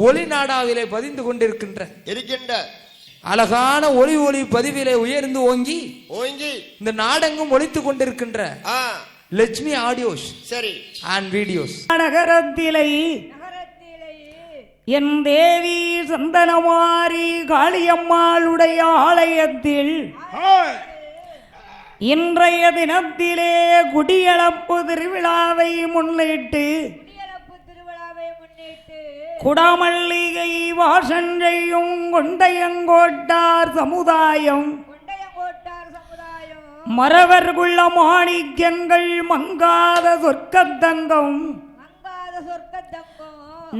ஒளி நாடாவிலே பதிந்து கொண்டிருக்கின்ற அழகான ஒளி பதிவிலே உயர்ந்து ஓங்கி இந்த நாடெங்கும் ஒலித்துக் கொண்டிருக்கின்ற லட்சுமி ஆடியோஸ் சரி அண்ட் வீடியோஸ் நகரத்திலே என் தேவி சந்தனமாரி காளியம்மாளுடைய ஆலயத்தில் இன்றைய தினத்திலே குடியளப்பு திருவிழாவை முன்னிட்டு குடமல்லிகை வாசம் செய்யும் கொண்டையங்கோட்டார் சமுதாயம் மறவர்குள்ள மாணிக்கங்கள் மங்காத சொர்க்கத்தங்கம்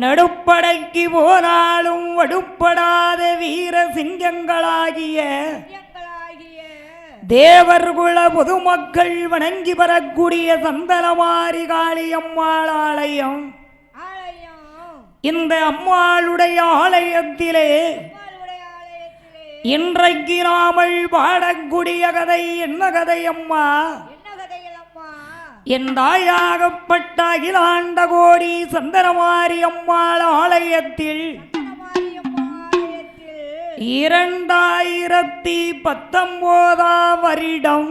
நடுப்படைக்கு போனாலும் வடுப்படாத வீர சிங்கங்களாகிய தேவர்குல பொதுமக்கள் வணங்கி வரக்கூடிய சந்தனமாரி காளியம்மாள் ஆலயம். இந்த அம்மாளுடைய ஆலயத்திலே இன்றைக்கு நாமல் பாடக்கூடிய கதை என்ன கதை அம்மா? என் தாயாகப்பட்ட அகிலாண்ட கோடி சந்தனமாரி அம்மாள் ஆலயத்தில் 2019 வருடம்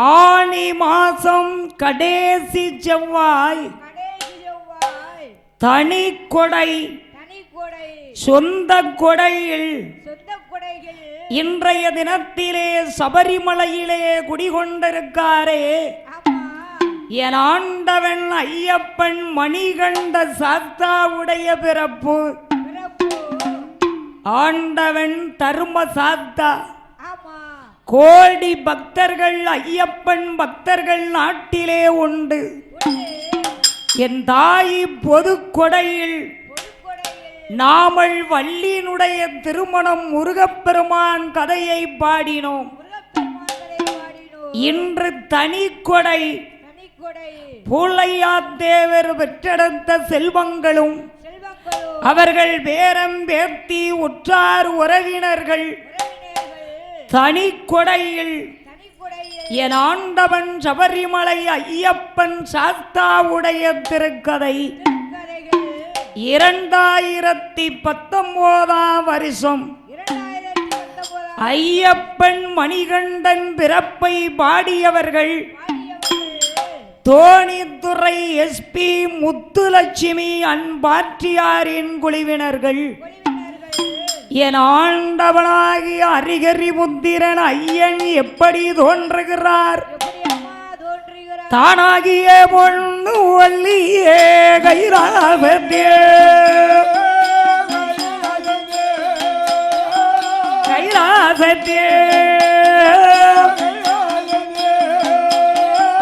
ஆனி மாசம் கடைசி செவ்வாய் தனி கொடை சொந்த கொடையில் இன்றைய தினத்திலே சபரிமலையிலே குடிகொண்டிருக்காரே என் ஆண்டவன் ஐயப்பன் மணிகண்ட சாஸ்தாவுடைய பிறப்பு. ஆண்டவன் தர்ம சாஸ்தா. கோடி பக்தர்கள் ஐயப்பன் பக்தர்கள் நாட்டிலே உண்டு. என் தாய் பொது கொடையில் நாமல் வள்ளியினுடைய திருமணம் முருகப்பெருமான் கதையை பாடினோம். இன்று தனி கொடை பூலையா தேவர் பெற்றெடுத்த செல்வங்களும் அவர்கள் பேரம் பேத்தி உற்றார் உறவினர்கள் தனி கொடையில் என் ஆண்டவன் சபரிமலை ஐயப்பன் சாஸ்தாவுடைய திருக்கதை 2019 வருஷம் ஐயப்பன் மணிகண்டன் பிறப்பை பாடியவர்கள் தோணித்துறை எஸ்பி முத்துலட்சுமி அன்பாற்றியாரின் குழுவினர்கள். என் ஆண்டவனாகிய அரிகரி முத்திரன் ஐயன் எப்படி தோன்றுகிறார்? தானாகிய பொண்ணு வள்ளியே கைலாசத்தே கைலாசத்தே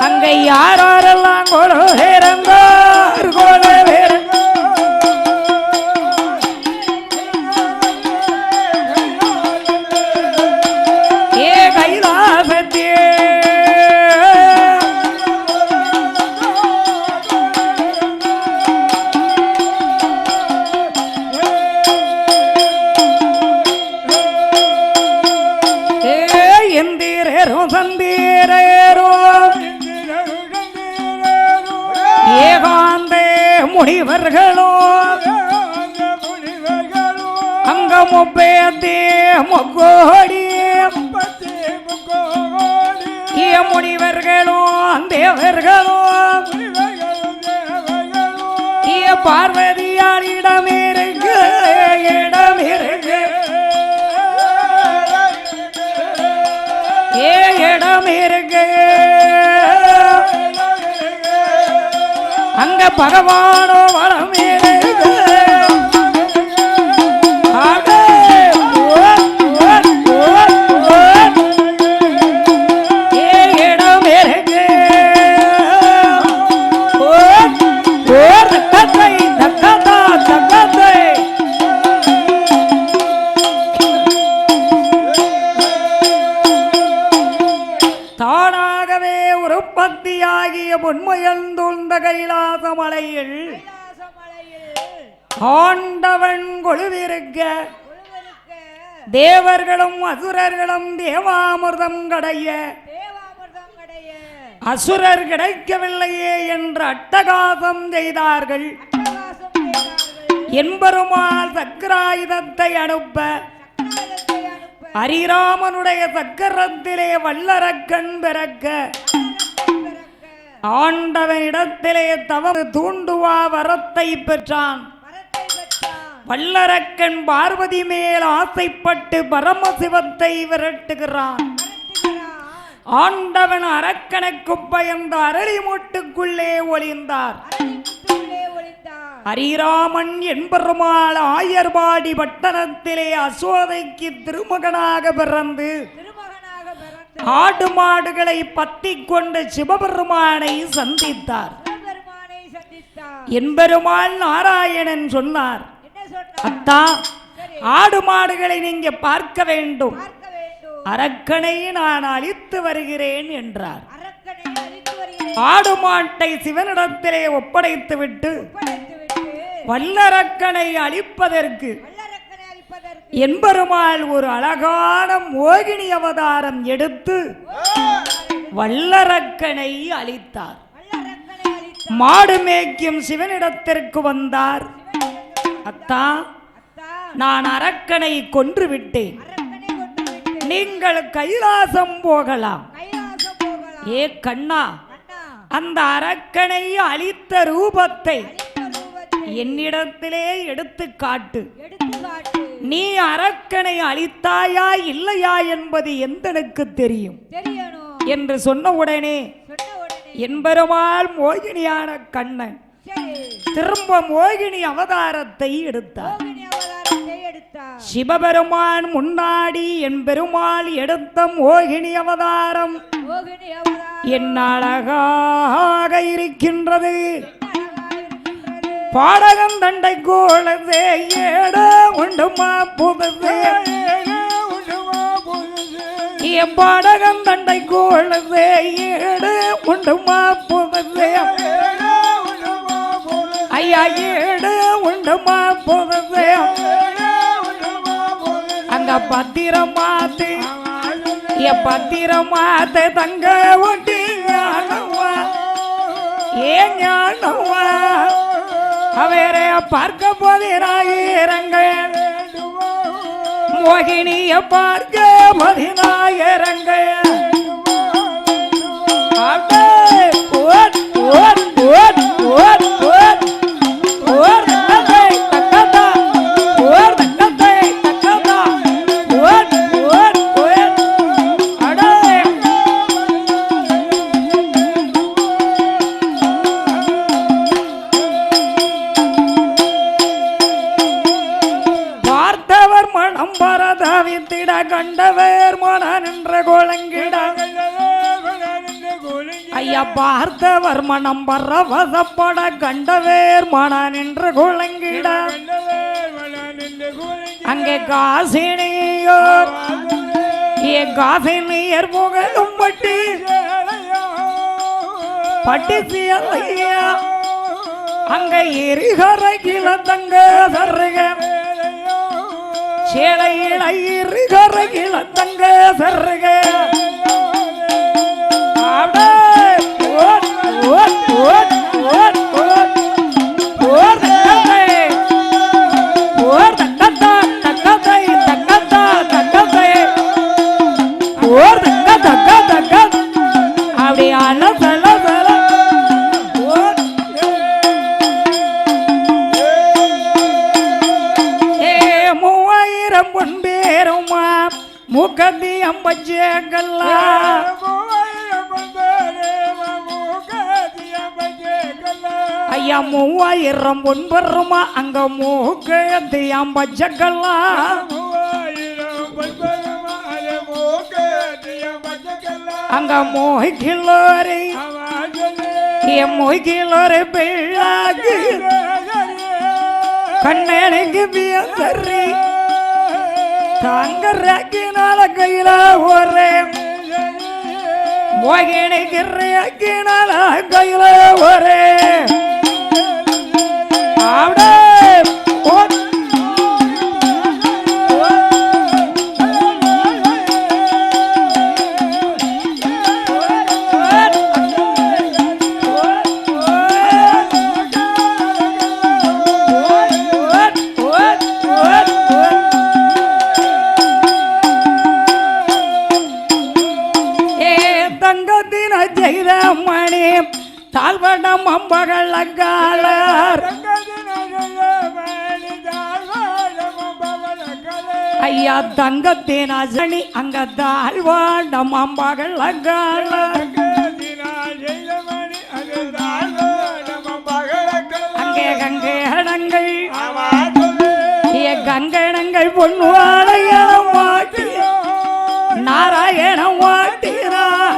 அங்கே யாரெல்லாம் கொலவேரந்தார் கொலவேர ஏ கைலாசத்தே முனிவர்களோ அங்க முப்பேத்தே முக்கோடி முனிவர்களோ தேவர்களோ பார்வதியார் இடமிருக்கு இடமிருக்கு இடமிருக்கு அங்க பகவானோ வளமேலே தானாகவே உற்பத்தியாகிய பொன்மையந்தூழ்ந்த கைலாச மலையில் ஆண்டவன் கொழுவிருக்க தேவர்களும் அசுரர்களும் தேவாமிர்தம் கடைய அசுரர் கிடைக்கவில்லையே என்று அட்டகாசம் செய்தார்கள். என்பருமாள் சக்கராயுதத்தை அனுப்ப ஹரிராமனுடைய சக்கரத்திலே வல்லரக்கன் பிறக்க ஆண்டவனிடத்திலே தவறு தூண்டுவா வரத்தை பெற்றான். வல்லரக்கன் பார்வதி மேல் ஆசைப்பட்டு பரமசிவத்தை விரட்டுகிறான். ஆண்டவன் அரக்கனுக்கு பயந்த அரளி மூட்டுக்குள்ளே ஒளிந்தார். ஹரிராமன் என்பெருமாள் ஆயர்பாடி பட்டணத்திலே அசோதைக்கு திருமகனாக பிறந்து ஆடு மாடுகளை பத்தி கொண்டு சிவபெருமானை சந்தித்தார். என்பெருமாள் நாராயணன் சொன்னார், அத்தா, ஆடு மாடுகளை நீங்க பார்க்க வேண்டும், அரக்கனை நான் அழித்து வருகிறேன் என்றார். ஆடு மாட்டை சிவனிடத்திலே ஒப்படைத்து விட்டு வல்லரக்கனை அழிப்பதற்கு என்பெருமாள் ஒரு அழகான மோகினி அவதாரம் எடுத்து வல்லரக்கனை அழித்தார். மாடு மேய்க்கும் சிவனிடத்திற்கு வந்தார். அத்தா, நான் அரக்கனை கொன்று விட்டேன், நீங்கள் கைலாசம் போகலாம். ஏ கண்ணா, அந்த அரக்கனை அழித்த ரூபத்தை என்னிடத்திலே எடுத்து காட்டு. நீ அரக்கனை அழித்தாயா இல்லையா என்பது எந்தனுக்கு தெரியும் என்று சொன்ன உடனே என்பெருமாள் மோகினியான கண்ணன் திரும்ப மோகினி அவதாரத்தை எடுத்தார். சிவபெருமான் முன்னாடி என் பெருமாள் எடுத்த மோகினி அவதாரம் என்ன அழகாக இருக்கின்றது. பாடகம் தண்டை கோளதே ஏட உண்டுமா புததே, பாடகம் தண்டை கோளதே ஏட உண்டுமா புததே, ஐயா ஏடு உண்டுமா புததே. அங்க பத்திரமாத்து பத்திரமாத்து தங்க ஒட்டி ஞானவா, ஏ ஞானவா அவரே பார்க்க பதினாயிரங்கள், மோகினிய பார்க்க பதினாயிரங்கள். கண்டவர் மன நின்ற கோலங்கிட, ஐயா பார்த்தவர் மனம் பரவசப்பட கண்டவேர் மன நின்ற கோலங்கிட. அங்கே காசினியோர் காசினியர் புகழும் பட்டி பட்டிசியா, அங்க எரிகரைகில தங்க சருக சேலையில இருகரைகில தங்க சருக. அப்படி பொன்பேருமா முகதி அம்பஜேகல்லா, ஐயா 3000 பொன்பருமா அங்க மூகதி அம்பஜகல்லா. அங்க மோகிலோரை மோகிலோரை பிள்ளாகு கண்ணனுக்கு பியசரி தங்கராக்கினால கையில ஒரே மோகினிக்கு ராக்கினால கையில ஒரே அம்பகள் அங்காளர் ஐயா தங்கத்தின் அசனி அங்க தாழ்வாண்டம் அம்பகள் அங்காளர் அங்கே கங்கேடங்கள் கங்கணங்கள் பொன்வாளையனம் வாட்டி நாராயணம் வாட்டினார்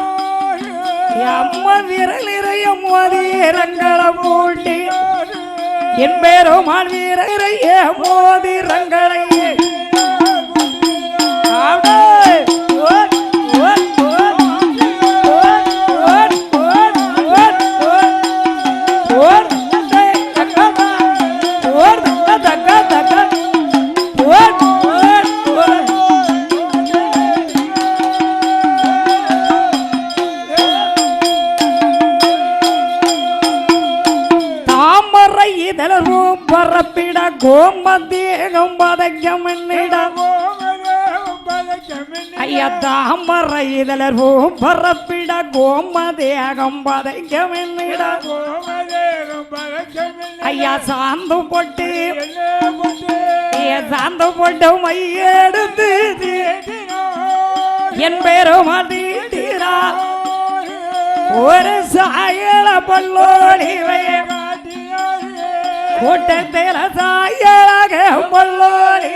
அம்மா விரலிறையும் வீரங்களம் மூட்டி என் பேருமாள் வீரைய மோதிரங்களை பரப்பிட கோமதேகம் பதக்கம் என்னிடம் ஐயா தாமரை இதழர்வோம் பரப்பிட கோமதேகம் பதக்கம் என்னிடம் ஐயா சாந்து போட்டு சாந்து போட்டு மையெடுத்து என் பேரும் அதீரா ஒரு சாயல பல்லோடிவை கூட்டத்தில் சாயலாக பல்லோடி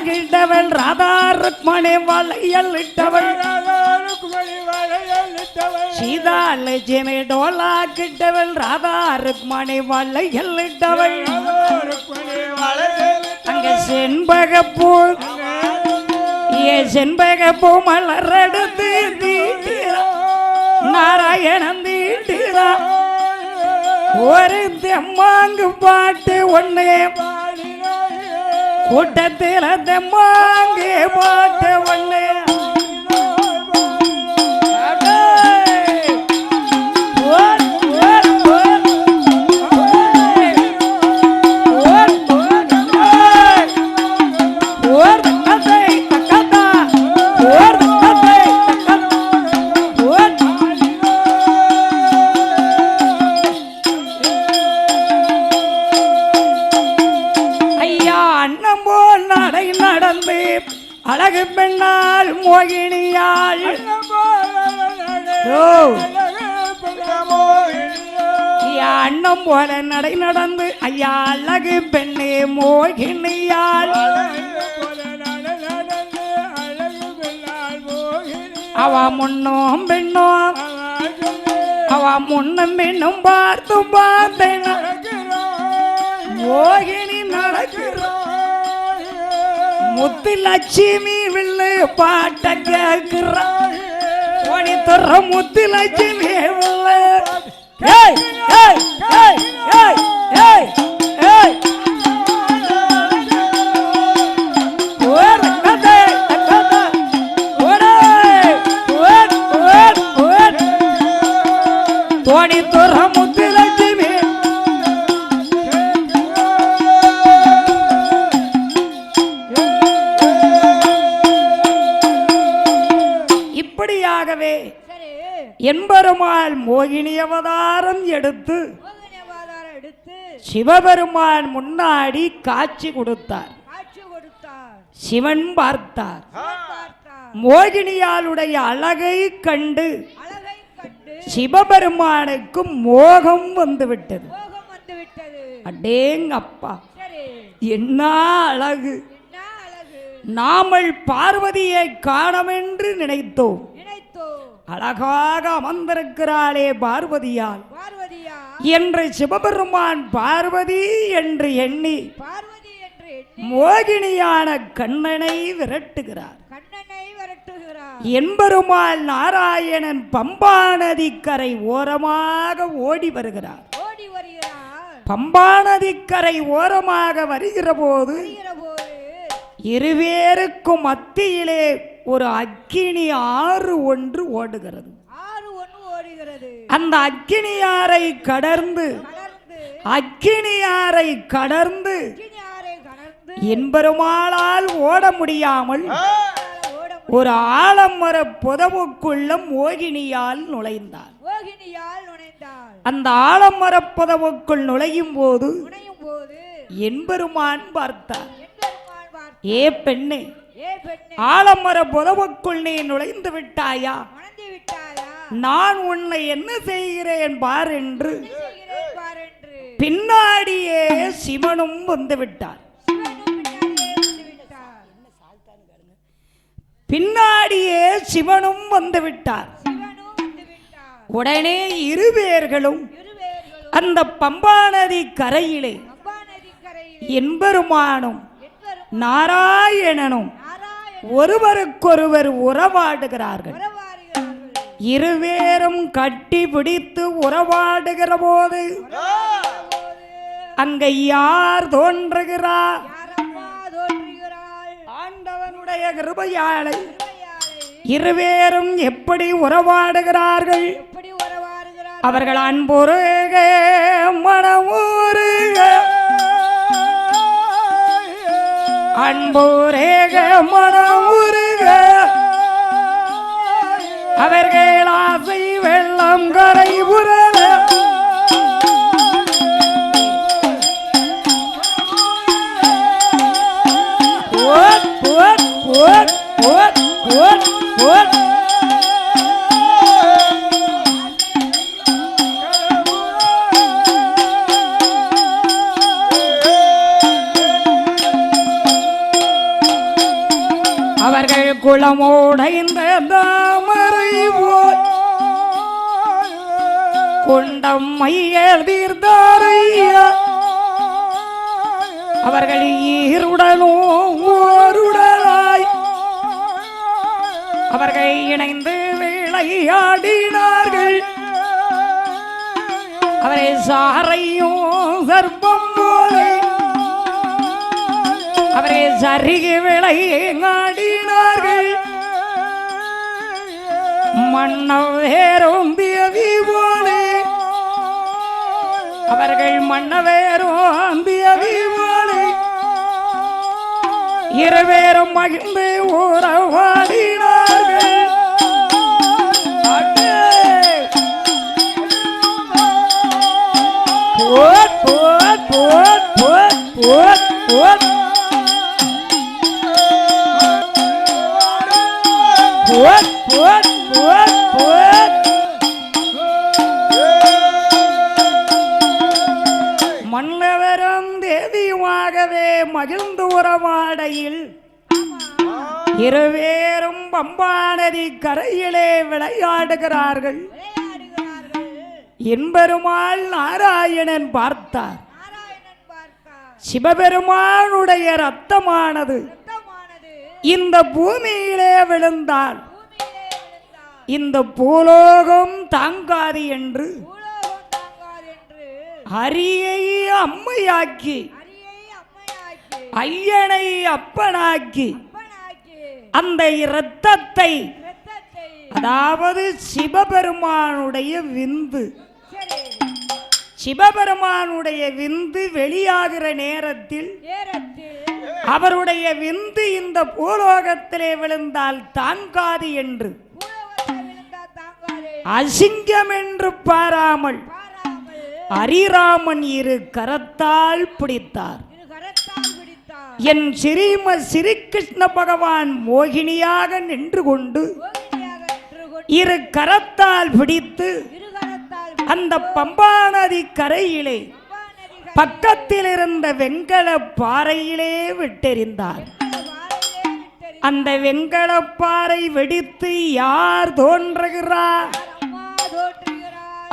கிட்டவள் ராதா ருக்மணி வளையல் இட்டவள் சீதா லட்சுமி டோலா கிட்டவள் ராதா ருக்மணி வளையல் இட்டவள் அங்க செண்பகப்பூ செண்பகப்பூ மலரெடுத்து தீட்டிரா நாராயணன் தீட்டிரா ஒரு தெம்மாங்கு பாட்டு ஒன்னே கூட்டத்தில் தெம்மாங்கே பாட்டு ஒண்ணு அழகு பெண்ணால் மோகினியாள் அண்ணம் போல நடை நடந்து ஐயா அழகு பெண்ணே மோகினியாள் அவ முன்னும் பெண்ணும் அவ முன்னும் பெண்ணும் பார்த்து பார்த்தேன் மோகினி நடக்கிறோம் முத்து லட்சுமி வில்லு பாட்ட கேட்கிறான் துற முத்து லட்சுமி வில்லு தோணி துற முத்து லட்சுமி இப்படியாகவே என்பெருமாள் மோகினி அவதாரம் எடுத்து சிவபெருமான் முன்னாடி காட்சி கொடுத்தார். சிவன் பார்த்தார். மோகினியாளுடைய அழகை கண்டு சிவபெருமானுக்கு மோகம் வந்துவிட்டது. அடேங்கப்பா, என்ன அழகு! நாமல் பார்வதியை காணமென்று நினைத்தோம். அழகாக அமர்ந்திருக்கிறாளே பார்வதியால் என்று சிவபெருமான் பார்வதி என்று எண்ணி மோகினியான கண்ணனை விரட்டுகிறார். என்பெருமாள் நாராயணன் பம்பா நதி கரை ஓரமாக ஓடி வருகிறார். பம்பா நதிக்கரை ஓரமாக வருகிற போது இருவேருக்கும் மத்தியிலே ஒரு அக்கினி ஆறு ஒன்று ஓடுகிறது. அந்த அக்கினியாரை கடர்ந்து என்பெருமாளால் ஓட முடியாமல் ஒரு ஆலமர புதவுக்குள்ள மோகினியால் நுழைந்தார். அந்த ஆலமர புதவுக்குள் நுழையும் போது என்பெருமான் பார்த்தார். ஏ பெண்ணே, ஆலமர புதவுக்குள் நீ நுழைந்து விட்டாயா? நான் உன்னை என்ன செய்கிறேன் பார் என்று பின்னாடியே சிவனும் வந்து விட்டார். உடனே இருவேர்களும் அந்த பம்பா நதி கரையிலே என்பெருமானும் நாராயணனும் ஒருவருக்கொருவர் உறவாடுகிறார்கள். இருவேரும் கட்டி பிடித்து உறவாடுகிற போது அங்க யார் தோன்றுகிறார்? ஆண்டவனுடைய கிருபையாளை. இருவேரும் எப்படி உறவாடுகிறார்கள்? அவர்கள் அன்புருக மனமுருக மனமுருக அவர்கள் ஆசை வெள்ளம் கரை புரள அவர்கள் குளமோடைந்த தாமரை போய் கொண்டம் மையல் தீர்த்தாரையா. அவர்கள் ஈருடனும் ஓருடலாய் அவர்கள் இணைந்து விளையாடினார்கள். அவரை சாரையும் சர்ப்பம் போலே அவரை சருகி விளையாடினார்கள். மன்னவேரும் தேவி போலே அவர்கள் மன்னவேரும் தேவி போலே இருவேரும் மகிழ்ந்து உறவாடினார்கள். போட் போட் போட் போட் போட் போட் போட் போட் போட் போட். மன்னவரும் தேவியுமாகவே மகிழ்ந்து உறவாடையில் இருவேரும் பம்பா நதி கரையிலே விளையாடுகிறார்கள். என்பெருமாள் நாராயணன் பார்த்தார். சிவபெருமானுடைய ரத்தமானது இந்த பூமியிலே விழுந்தால் இந்த பூலோகம் தாங்காது என்று ஹரியை அம்மையாக்கி ஐயனை அப்பனாக்கி அந்த இரத்தத்தை, அதாவது சிவபெருமானுடைய விந்து வெளியாகிற நேரத்தில் அவருடைய விந்து இந்த பூலோகத்திலே விழுந்தால் தாங்காது என்று அசிங்கம் என்று பாராமல் ஹரிராமன் இரு கரத்தால் பிடித்தார். என் ஸ்ரீ கிருஷ்ண பகவான் மோகினியாக நின்று கொண்டு இரு கரத்தால் பிடித்து அந்த பம்பா நதி கரையிலே பக்கத்தில் இருந்த வெண்கல பாறையிலே விட்டெறிந்தார். அந்த வெண்கல பாறை வெடித்து யார் தோன்றுகிறார்?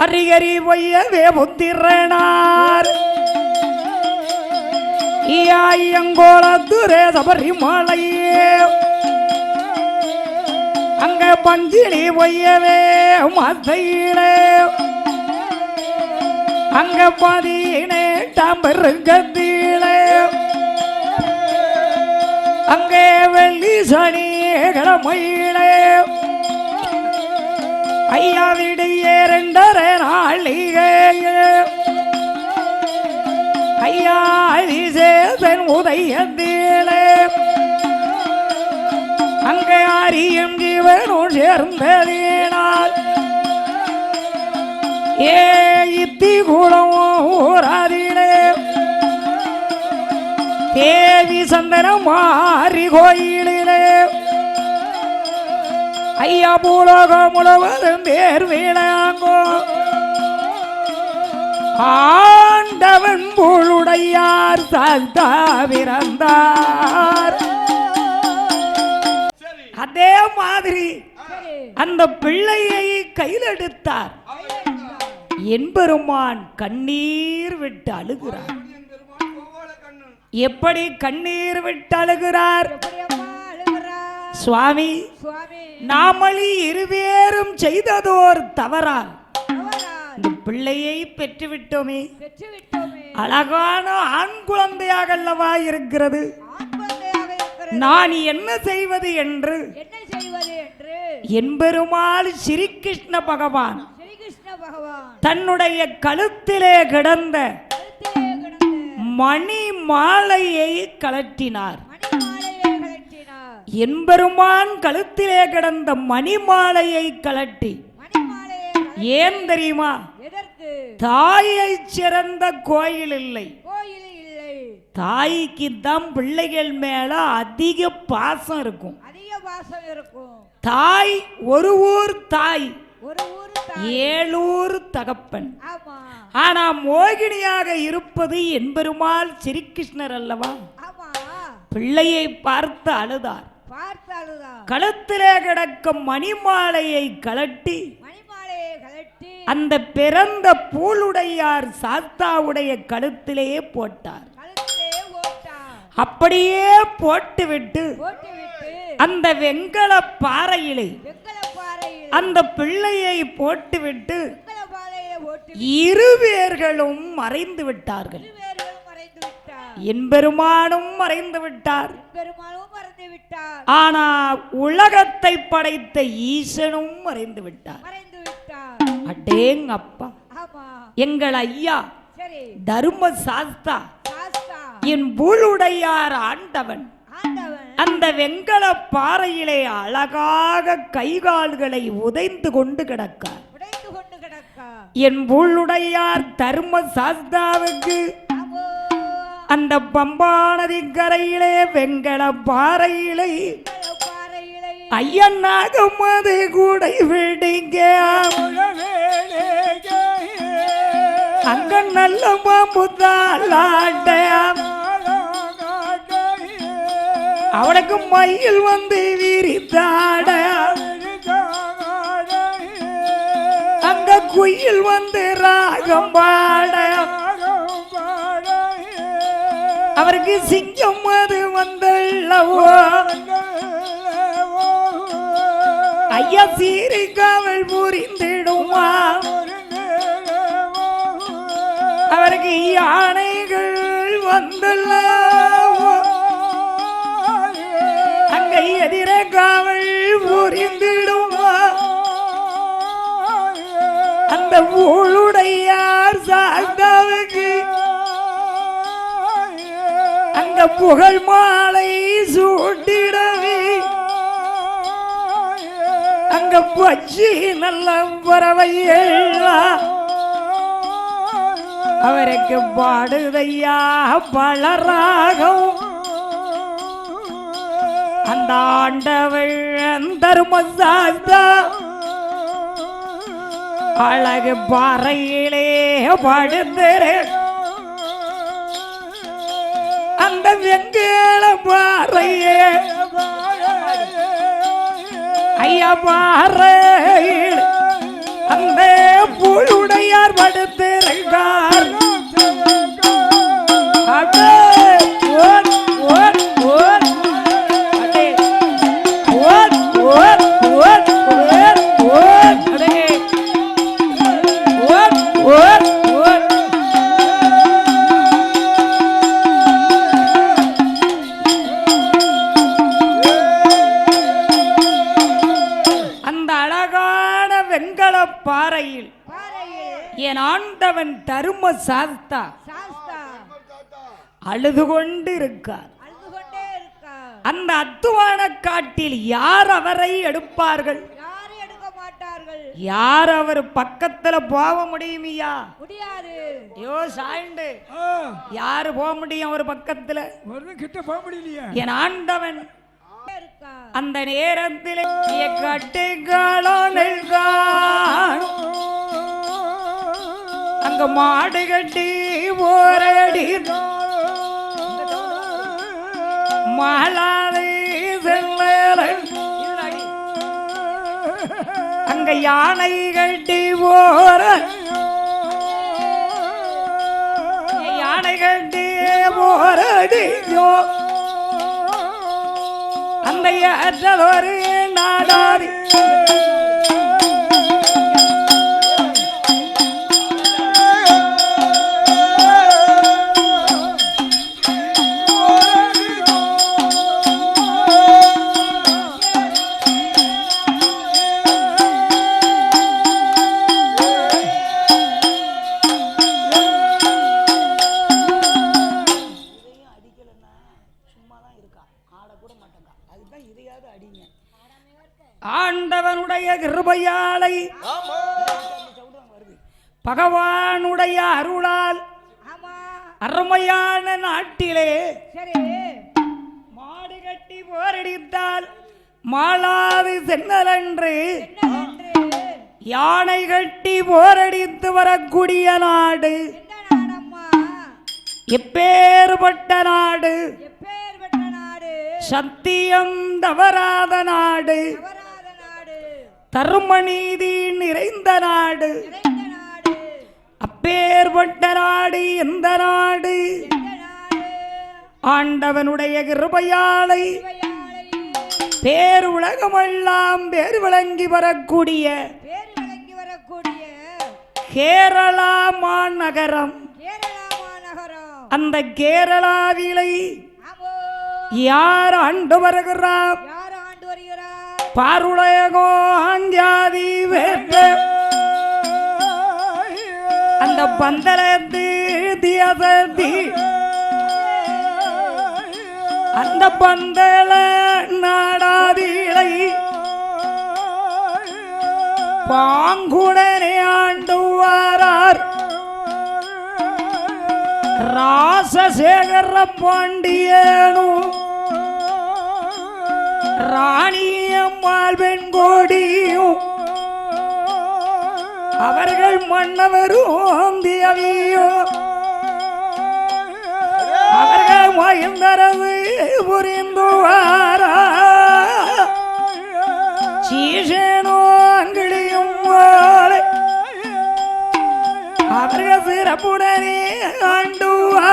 அரிகரி பொய்யவே புத்திரனார் ஐயங்கோளத்துரே சபரிமலையே அங்க பங்கிலி பொய்யவே மத்தையிலே அங்க 18ஆம் மிருகத்திலே அங்கே வெள்ளி சனி கிழமையிலே ஐயா விடிய 2:30 நாளிகை ஐயா அதிசேதன் உதயத்திலே அங்கே ஆரியும் ஜீவனும் சேர்ந்ததினால் ஏ இத்தி குளம் ஊராதிலே தேவி சந்தனம் மாறி கோயிலிலே ஐயா பூலோகம் முழுவதும் தேர் வீழாங்கோ ஆண்டவன் புழுடையார் சாந்தா பிறந்தார். அதே மாதிரி அந்த பிள்ளையை கையில் எடுத்தார். என்பெருமான் கண்ணீர் விட்டு அழுகிறார். எப்படி கண்ணீர் விட்டு அழுகிறார்? சுவாமி, நாமளி இருவேரும் செய்ததோர் தவறால் இந்த பிள்ளையை பெற்றுவிட்டோமே. அழகான ஆண் குழந்தையாக அல்லவா இருக்கிறது. நான் என்ன செய்வது என்று என்பெருமாள் ஸ்ரீகிருஷ்ண பகவான் தன்னுடைய கழுத்திலே கிடந்த மணி மாலையை கழற்றினார். என்பெருமான் கழுத்திலே கிடந்த மணி மாலையை கழட்டி ஏன் தெரியுமா? தாயை சிறந்த கோயில் இல்லை. தாய்க்கு தான் பிள்ளைகள் மேல அதிக பாசம் இருக்கும். தாய் ஒரு ஊர் தாய், 7 ஊர் தகப்பன். ஆனா மோகினியாக இருப்பது என்பெருமாள் ஸ்ரீகிருஷ்ணர் அல்லவா? பிள்ளையை பார்த்து அழுதார். கழுத்திலே கிடக்கும் மணிமாலையை கழட்டி அந்த பிறந்த பூளுடையார் சாஸ்தாவுடைய கழுத்திலேயே போட்டார். அப்படியே போட்டுவிட்டு அந்த வெங்கல பாறையிலே அந்த பிள்ளையை போட்டுவிட்டு இருவேர்களும் மறைந்து விட்டார்கள். என்பெருமானும் மறைந்து விட்டார். ஆனா உலகத்தை படைத்த ஈசனும் மறைந்து விட்டார். அடேங்கப்பா, எங்கள் ஐயா தர்ம சாஸ்தா என் பூளுடையார் ஆண்டவன் அந்த வெங்கல பாறையிலே அழகாக கைகால்களை உதைந்து கொண்டு கிடக்கார். என் பூளுடையார் தர்ம சாஸ்தாவுக்கு அந்த பம்பா நதி கரையிலே வெங்கல பாறையிலே ஐயனாக மது கூட விடுங்க அங்க நல்ல மாமுதாலாட்ட அவனுக்கு மயில் வந்து விரித்தாட அங்க குயில் வந்து ராகம் பாட அவருக்கு சிங்கம் அது வந்தல்லவோ ஐயா சீரிக்காவல் புரிந்திடுமா அவருக்கு யானைகள் வந்தல்லவோ அங்க எதிர காவல் புரிந்திடுமா அந்த ஊழுடையார் சாஸ்தாவுக்கு அங்க புகழ் மாலை சூட்டிடவே அங்க பச்சி நல்ல பறவையெல்லாம் அவருக்கு பாடுதையா பலராகம் அந்த ஆண்டவள் தர்மசாஸ்தா அழகு பாறையிலே படுத்துரு அந்த வெங்கல பாறையே ஐயா பாறையில் அந்த பூளுடையார் படுத்திருக்கார். பாறையில் என் ஆண்டவன் தர்ம சாஸ்தா அழுது கொண்டு இருக்கார். அந்த அத்துவான காட்டில் யார் அவரை எடுப்பார்கள்? யார் அவர் பக்கத்துல போக முடியுமையா? முடியாது. ஐயோ சாய்ண்டு யாரு போக முடியும் அவர் பக்கத்துல? கிட்ட போக முடியலையா? என் ஆண்டவன் அந்த நேரத்தில் அங்க மாடு கட்டி ஓரடி மாலாதை அங்க யானை கட்டி போற யானை கட்டி போரடியோ அந்த ஒரு நாடாரி ஆண்டவனுடைய கிருபையாலை பகவானுடைய அருளால் அருமையான நாட்டிலே மாடு கட்டி போரடித்தால் மாளாது சென்னலன்று யானை கட்டி போரடித்து வரக்கூடிய நாடு எப்பேற்பட்ட நாடு? சத்தியம் தவறாத நாடு, தர்ம நீதி நிறைந்த நாடு. அப்பேற்பட்ட நாடு எந்த நாடு? ஆண்டவனுடைய கிருபையாலை பேர் உலகமெல்லாம் பேர் விளங்கி வரக்கூடிய கேரளா மாநகரம். அந்த கேரளாவிலை யார் ஆண்டு வருகிறார்? பாருளையகோஞ்சாதி வேற்ற அந்த பந்தலத்து தியதி அந்த பந்தல நாடாதிலை பாங்குடனே ஆண்டு வாரார் ராசசேகர பாண்டியனும் ராணியம்மாள் வெண்கோடியும் அவர்கள் மன்னவரும் தேவியோ அவர்கள் மகிழ்ந்தரவு புரிந்துவாரா சீசனோ அங்கிளியும் அவர்கள் சிறப்புடனே ஆண்டுவா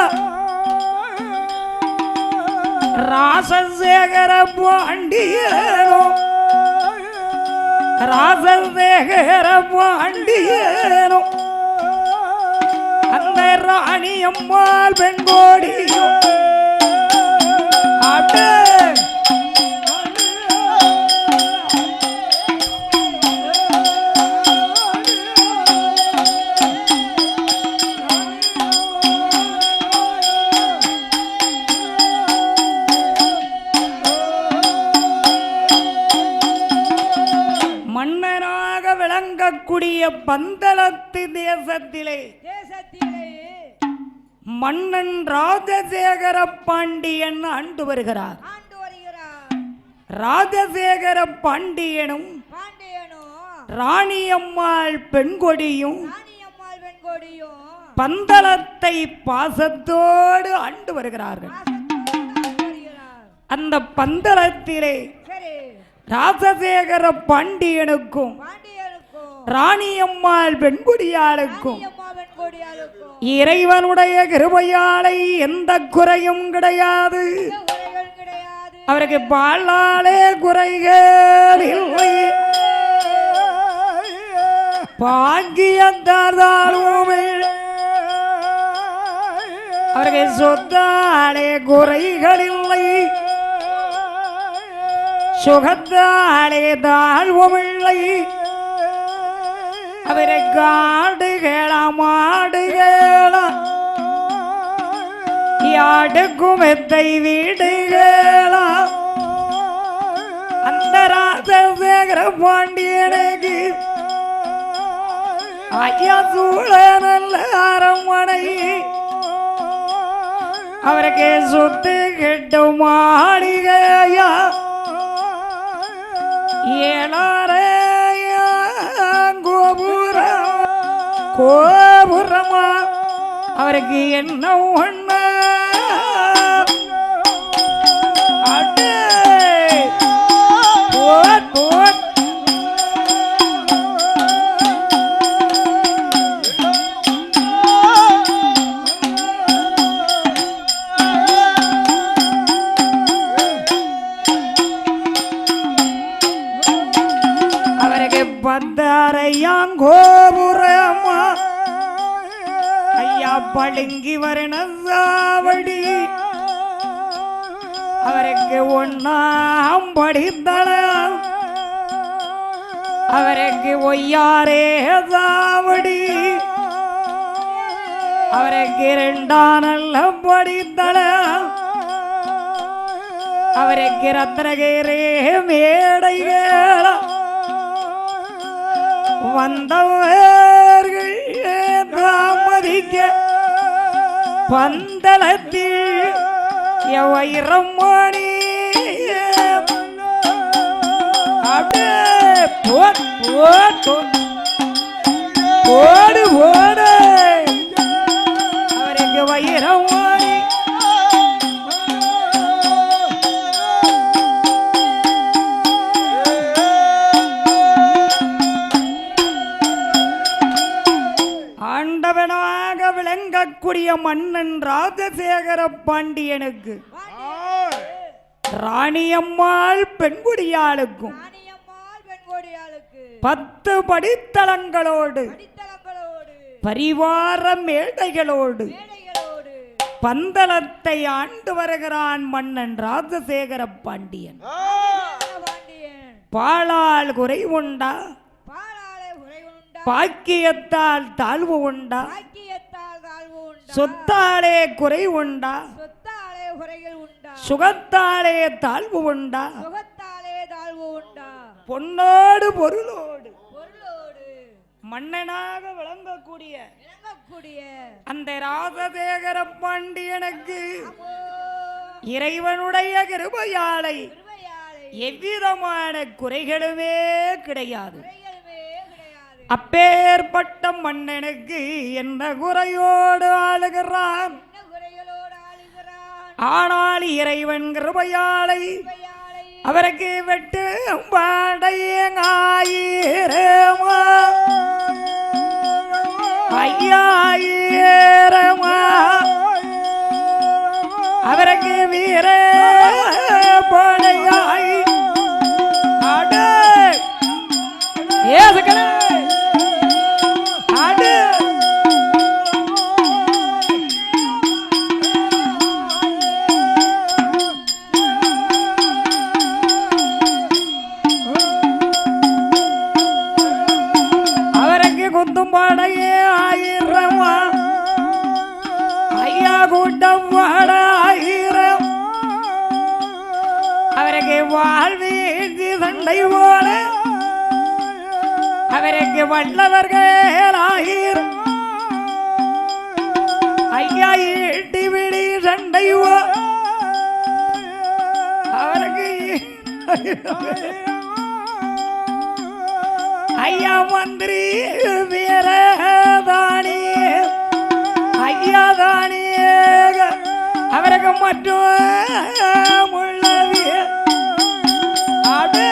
ராசசேகர பாண்டியனோ ராசசேகர பாண்டியனோ அந்த ராணியம்மாள் பெண்கோடியோ பந்தளத்து தேசத்திலே மன்னன் ராஜசேகர பாண்டியன் ஆண்டு வருகிறார். ராஜசேகர பாண்டியனும் ராணியம்மாள் பெண்கொடியும் பந்தளத்தை பாசத்தோடு ஆண்டு வருகிறார்கள். அந்த பந்தளத்திலே ராஜசேகர பாண்டியனுக்கும் ராணியம்மாள் பெண்குடியாளுக்கும் இறைவனுடைய கிருபையாலை எந்த குறையும் கிடையாது. அவருக்கு பாலாலே குறைகள் இல்லை. பாக்கியத்தாலும் அவருக்கு சொத்தாலே குறைகள் இல்லை. சுகத்தாலே தாழ்வும் இல்லை. அவரை காடுகளாம் ஆடுகளாம் யாடுக்கும் எத்தை வீடுகளாம் அந்த ராஜசேகர பாண்டியனுக்கு ஐயா சூழ நல்ல அரண்மனை அவருக்கு சொத்து கெட்டு மாளிகையா ஏழாரையா கோபுரமா அவருக்கு என்ன ஒண்ணு கோபுரமா ஐயா பழுங்கி வரணசாவடி அவருக்கு ஒன்னாம் படித்தளம் அவருக்கு ஒய்யாரே சாவடி அவருக்கு இரண்டாம் நல்ல படித்தளம் அவருக்கு ரத்னகிரே மேடைகளம் வந்தவர்கள் தாமதிக்க பந்தளத்தில் வைரம் மணி போடு போடு அவருக்கு வைரம் மணி ஆண்டவனாக விளங்கக்கூடிய மன்னன் ராஜசேகர பாண்டியனுக்கு ராணியம்மாள் பெண்குடியாளுக்கும் 10 படித்தளங்களோடு பரிவார மேடைகளோடு பந்தளத்தை ஆண்டு வருகிறான் மன்னன் ராஜசேகர பாண்டியன். பாலால் குறை உண்டா? பாக்கியத்தால் தாழ்வு உண்டா? சொத்தாலே குறை உண்டா? சுகத்தாலே தாழ்வு உண்டா? பொன்னோடு பொருளோடு மன்னனாக விளங்கக்கூடிய அந்த ராஜசேகர பாண்டியனுக்கு இறைவனுடைய கிருபையாலை எவ்விதமான குறைகளுமே கிடையாது. அப்பேற்பட்ட மன்னனுக்கு என்ன குறையோடு ஆளுகிறான். ஆனால் இறைவன் கிருபையாலை அவருக்கு வெட்டு பாடையங்காயிரமா ஐயாயிரமா அவருக்கு வீர படையாய் ஆடு ஏசுக்கணே ஆடு குந்தும் பாடையே ஆயிரமா ஐயா கூட்டம் பாட ஆயிரம் அவருக்கு வாழ்வீழ்ச்சி சண்டை போல அவருக்கு வல்லவர்கள் ஆயிரம் ஐயா ஈட்டி விடி சண்டை அவருக்கு ஐயா மந்திரி வீரதானி ஐயா தானி அவருக்கு மட்டும் உள்ளவி ஆடு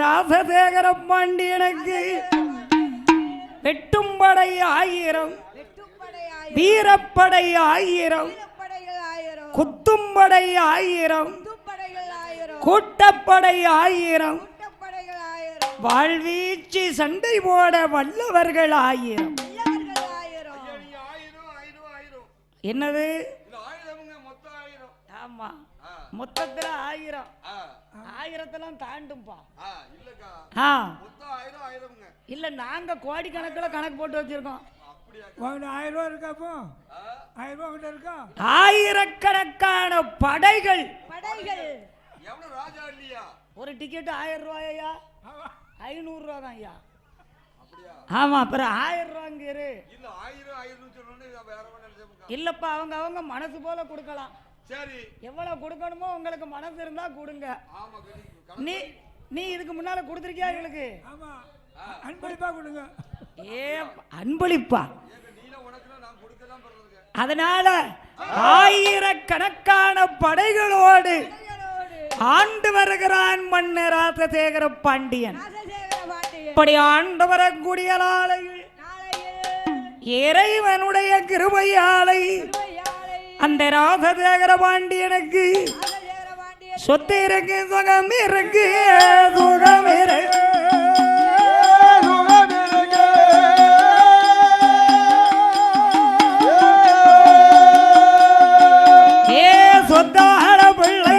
ராஜசேகர பாண்டியனுக்கு வெட்டும்படை ஆயிரம் வீரப்படை ஆயிரம் குத்தும்படை ஆயிரம் கூட்டப்படை ஆயிரம் வாழ்வீச்சு சண்டை போட வல்லவர்கள் 1000. என்னது? ஆமா, மொத்தத்துல 1000. 1000 தாண்டும்பா. இல்ல, நாங்க கோடி கணக்குல கணக்கு போட்டு வச்சிருக்கோம். 1000 ரூபா இருக்காப்போ? 1000 ரூபா கிட்ட இருக்கா? ஆயிரக்கணக்கான படைகள். எவ்வளவு ராஜா இல்லையா? ஒரு டிக்கெட் 1000 ரூபாயா? 500 ரூபா தான் ஐயா. ஆமா, அப்புறம் 1000 ரூபாங்க இரு. இல்ல 1000 சொன்னோனே வேற ஒண்ணு நினைச்சேன். இல்லப்பா, அவங்க மனசு போல கொடுக்கலாம். சரி, எவ்வளவு கொடுக்கணுமோ உங்களுக்கு மனசு இருந்தா கொடுங்க. ஆமா, நீ இதுக்கு முன்னால கொடுத்திருக்கியா இவங்களுக்கு? ஆமா, அன்பளிப்பா கொடுங்க. ஏ, அன்பளிப்பா? நீல உனக்கு நான் கொடுக்கலாம் பண்றதுக்கு. அதனால ஆயிரக்கணக்கான படைகளோடு ஆண்டு வருகிறான் மன்னர் ராஜசேகர பாண்டியன். இப்படி ஆண்டு வரக்கூடிய நாளையில் இறைவனுடைய கிருபையாலை அந்த ராஜசேகர பாண்டியனுக்கு சொத்து இருக்கு, சுகம் இருக்கு, சுகம் இருக்கு. சொத்தார பிள்ளை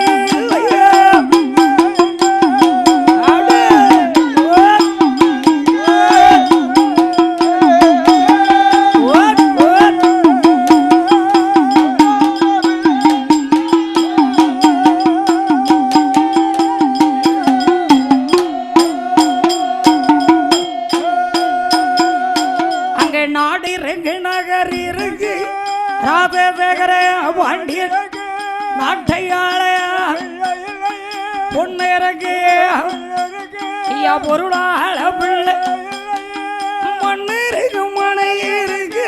அங்க நாடு இருக்கு, நகர் இருக்கு, ராஜசேகர பாண்டியன் நாட்டையாள பொண்ணு இறக்கு ஐயா பொருளாள பிள்ளை. மண்ணு இருக்கு, மனை இருக்கு,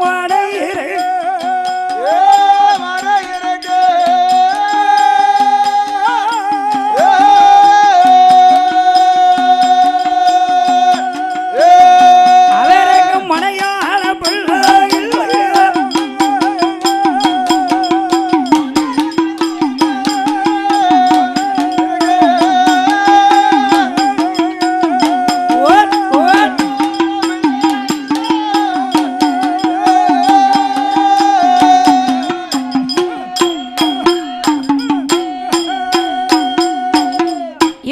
மனை இருக்கு. அவருக்கு மனையாள பிள்ளை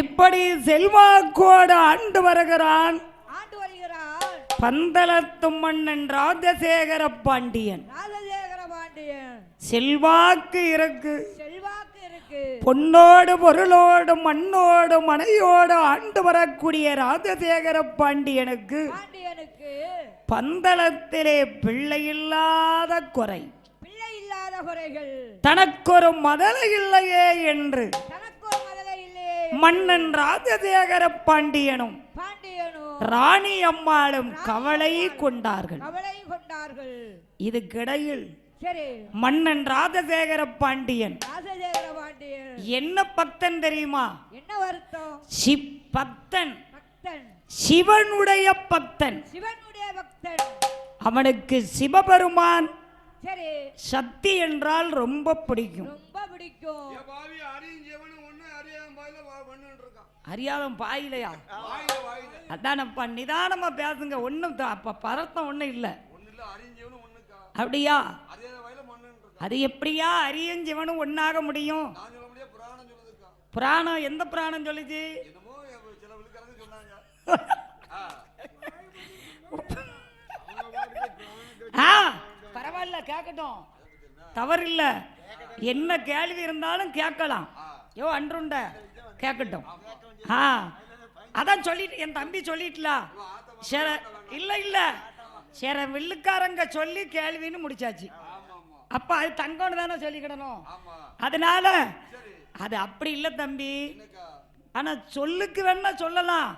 இப்படி செல்வாக்கோடு ஆண்டு வருகிறான் பந்தளத்து மன்னன் ராஜசேகர பாண்டியன். செல்வாக்கு இருக்கு, பொன்னோடு பொருளோடு மண்ணோடு மனையோடு ஆண்டு வரக்கூடிய ராஜசேகர பாண்டியனுக்கு பந்தளத்திலே பிள்ளை இல்லாத குறை, தனக்கொரு மதலை இல்லையே என்று மன்னன் ராஜசேகர பாண்டியனும் ராணி அம்மாளும் கவலை கொண்டார்கள். இதுக்கிடையில் மன்னன் ராஜசேகர பாண்டியன் என்ன பக்தன் தெரியுமா? பக்தன், சிவனுடைய பக்தன். அவனுக்கு சிவபெருமான் சக்தி என்றால் ரொம்ப பிடிக்கும். அறியாதம் பாயிலையா? அதானப்பா, நிதானமா பேசுங்க. ஒன்னும் அப்ப பரத்தம் ஒண்ணும் இல்ல. அப்படியா? அது எப்படியா அரியஞ்சிவனும் ஒன்னாக முடியும்? புராணம் எந்த புராணம் சொல்லுச்சு? பரவாயில்ல, கேட்கட்டும், தவறில்ல. என்ன கேள்வி இருந்தாலும் கேட்கலாம். யோ அன்றுண்ட கேட்கட்டும். அதான் சொல்லிட்டு என் தம்பி சொல்லிட்டா. இல்ல இல்ல, சரி, வில்லுக்காரங்க சொல்லி கேள்வின்னு முடிச்சாச்சு. அப்ப அது தங்கம்னு தானே சொல்லிக்கிடணும். அதனால அது அப்படி இல்ல தம்பி. ஆனா சொல்லுக்கு வேணா சொல்லலாம்.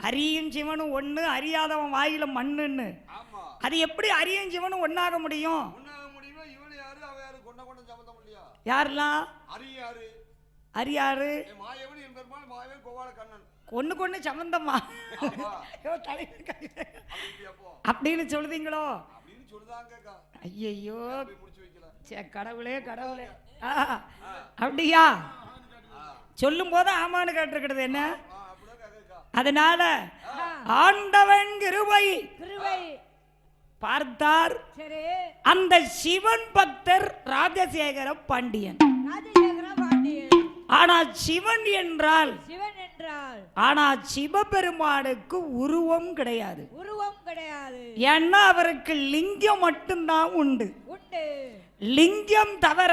அரியும் சிவனும் ஒண்ணு, அறியாதவன் வாயில மண்ணுன்னு. அது எப்படி அரியும் சிவனும் ஒன்னாக முடியும்? யாரெல்லாம்? அரியாரு ஒண்ணுக்கு ஒண்ணு சம்பந்தமா அப்படின்னு சொல்லுதீங்களோ? ஐயோ கடவுளே கடவுளே. அப்படியா? சொல்லும் போது ஆமான்னு கேட்டிருக்கிறது என்ன? அதனால ஆண்டவன் கிருபை பார்த்தார். அந்த சிவன் பக்தர் ராஜசேகர பாண்டியன். ஆனா சிவன் என்றால் ஆனா சிவபெருமானுக்கு உருவம் கிடையாது. ஏன்னா அவருக்கு லிங்கம் மட்டும்தான் உண்டு. லிங்கம் தவிர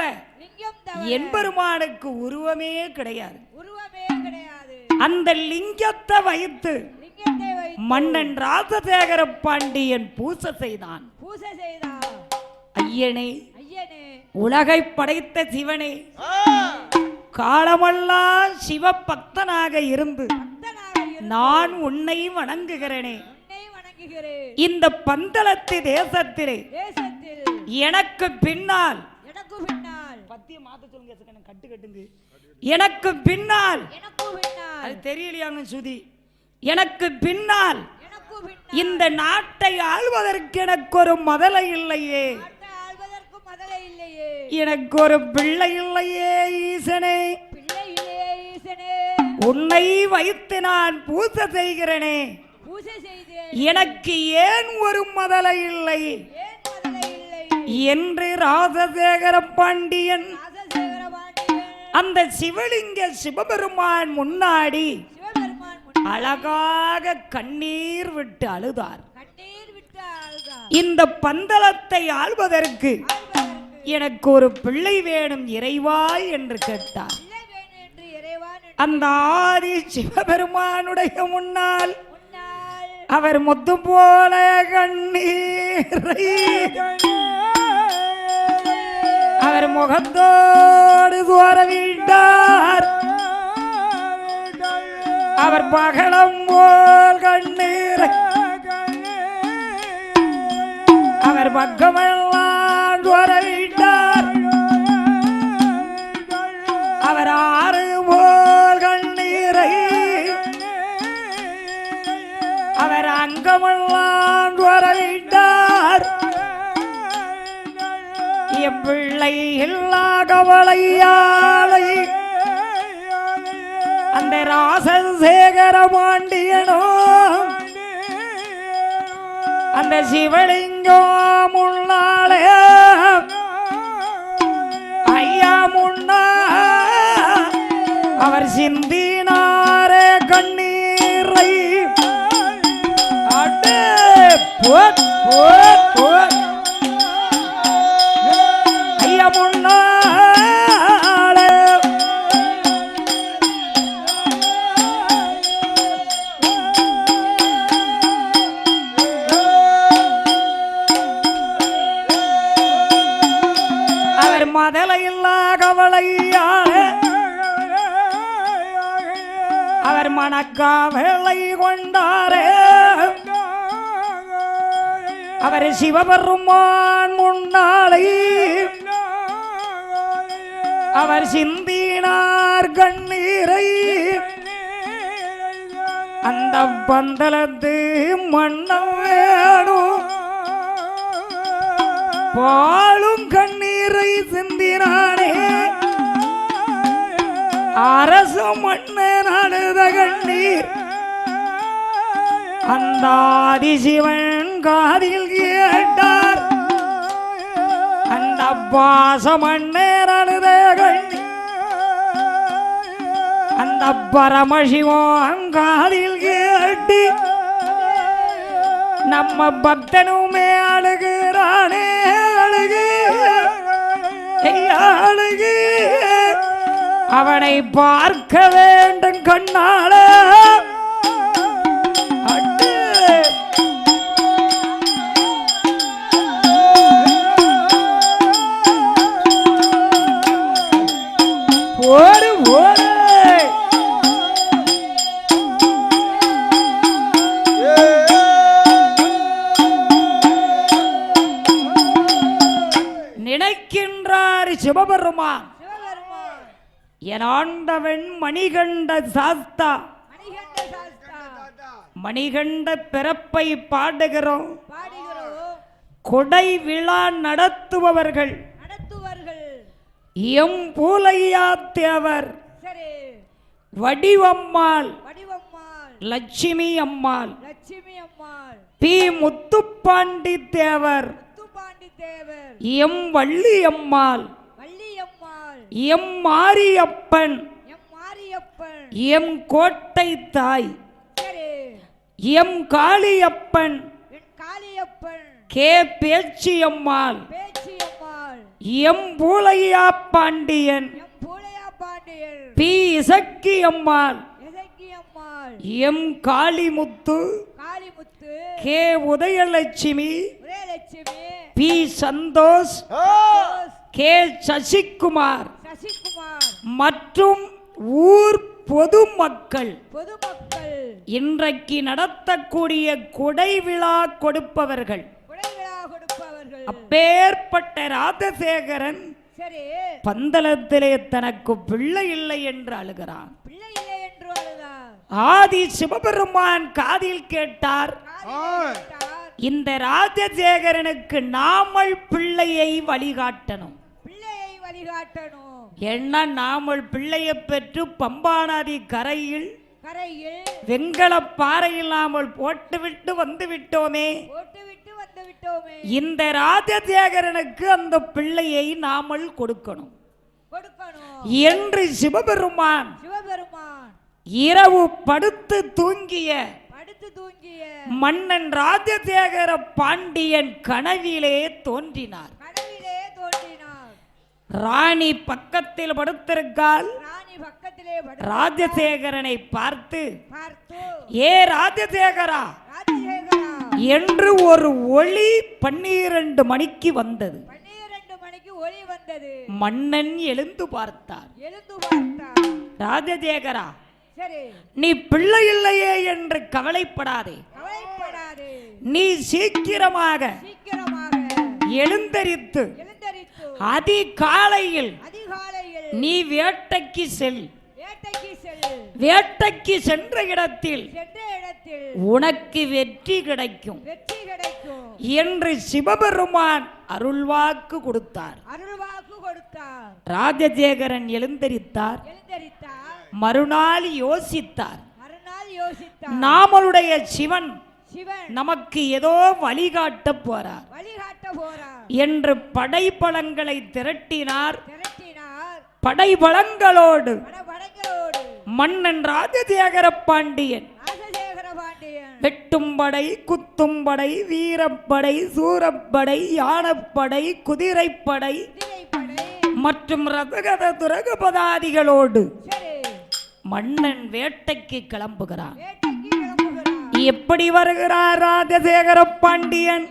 எம்பெருமானுக்கு உருவமே கிடையாது. அந்த லிங்கத்தை வைத்து மன்னன் ராஜசேகர பாண்டியன் பூசை செய்தான். ஐயனே, உலகை படைத்த சிவனே, காலமெல்லாம் சிவ பக்தனாக இருந்து நான் உன்னை வணங்குகிறேனே. இந்த பந்தளத்து தேசத்திலே எனக்கு பின்னால் எனக்கு பின்னால் அது தெரியலையாங்க சுதி. எனக்கு பின்னால் இந்த நாட்டை ஆள்வதற்கு எனக்கு ஒரு முதலை இல்லையே, எனக்கு ஒரு பிள்ளை இல்லையே ஈசனே. உன்னை வைத்து நான் பூசை செய்கிறேனே, எனக்கு ஏன் ஒரு முதலை இல்லை என்று ராஜசேகர பாண்டியன் அந்த சிவலிங்க சிவபெருமான் முன்னாடி அழகாக கண்ணீர் விட்டு அழுதார். இந்த பந்தளத்தை ஆள்வதற்கு எனக்கு ஒரு பிள்ளை வேணும் இறைவா என்று கேட்டார். அந்த ஆதி சிவபெருமானுடைய முன்னால் அவர் முத்து போல கண்ணீரை அவர் முகத்தோடு துவரவிட்டார். அவர் பகலம் போல் கண்ணீரை அவர் பக்கமெல்லாம் துவரவிட்டார். அவர் ஆறு போல் கண்ணீரை அவர் அங்கமெல்லாம் துவரவிட்டார். என் பிள்ளை இல்லா கவலையாளை அந்த ராஜசேகர பாண்டியனோ அந்த சிவலிங்கம் முன்னாலே ஐயா முன்னா அவர் சிந்தினாரே கண்ணீரை. அடே போட் போட் போட் ஐயா முன்னா மதலையில்லா கவலையாளே அவர் மனக்காவலை கொண்டாரே. அவர் சிவபெருமான் முன்னாலே அவர் சிந்தினார் கண்ணீரை. அந்த பந்தளத்து மன்னம் வேணும் பாலும் கண்ணீரை சிந்தினானே. அரசு மன்னன் அழுத கண்ணீர் அந்த ஆதிசிவன் காதில் கேட்டார். அந்த பாச மன்னர் அழுத கண்ணீர் அந்த பரமசிவன் காதில் கேட்டு நம்ம பக்தனுமே அழுகிறானே. அழுகு அழுகு அவனை பார்க்க வேண்டும் கண்ணால. ஒரு ஒரு நினைக்கின்றார் சிவபெருமான். என் ஆண்டவன் மணிகண்ட சாஸ்தா. மணிகண்ட பிறப்பை பாடுகிறோம். கொடை விழா நடத்துபவர்கள் M Pulaiya Thevar, Vadivammal, Lakshmi Ammal P Muthupandi Thevar M Valli Ammal M Mariyappan M Kottai Thai M Kaliyappan K Pechiammal M Pulaiya Pandiyan P Isakki Ammal M Kalimuthu K Udhayalakshmi P Santhosh K Sasikumar மற்றும் ஊர் பொதுமக்கள் இன்றைக்கு நடத்தக்கூடிய கொடை விழா கொடுப்பவர்கள். அப்பேற்பட்ட ராஜசேகரன் பந்தளத்திலே தனக்கு பிள்ளை இல்லை என்று அழுகிறான். ஆதி சிவபெருமான் காதில் கேட்டார், இந்த ராஜசேகரனுக்கு நாமல் பிள்ளையை வழிகாட்டணும். என்ன நாமல் பிள்ளையை பெற்று பம்பாநதி கரையில் வெங்கல பாறையில் நாமல் போட்டுவிட்டு வந்து விட்டோமே. இந்த ராஜசேகரனுக்கு அந்த பிள்ளையை நாமல் கொடுக்கணும் என்று சிவபெருமான் இரவு படுத்து தூங்கிய மன்னன் ராஜசேகர பாண்டியன் கனவிலே தோன்றினார். ராணி பக்கத்தில் படுத்திருக்கால். ராஜசேகரனை பார்த்து, ஏ ராஜசேகரா என்று ஒரு ஒளி 12 மணிக்கு வந்தது. மன்னன் எழுந்து பார்த்தார். ராஜசேகரா, நீ பிள்ளை இல்லையே என்று கவலைப்படாதே. நீ சீக்கிரமாக எழுந்தரித்து அதிகாலையில் நீ வேட்டைக்கு செல். வேட்டைக்கு சென்ற இடத்தில் உனக்கு வெற்றி கிடைக்கும் என்று சிவபெருமான் அருள்வாக்கு கொடுத்தார். ராஜசேகரன் எழுந்தரித்தார். மறுநாள் யோசித்தார், நாமளுடைய சிவன் நமக்கு ஏதோ வழிகாட்ட போறார் என்று படைபலங்களை திரட்டினார். படைபலங்களோடு மன்னன் ராஜசேகர பாண்டியன் வெட்டும்படை, குத்தும்படை, வீரப்படை, சூரப்படை, யானப்படை, குதிரைப்படை மற்றும் ரதகத துரகபதாதிகளோடு மன்னன் வேட்டைக்கு கிளம்புகிறான். எப்படி வருகிறார் ராஜசேகர பாண்டியன்?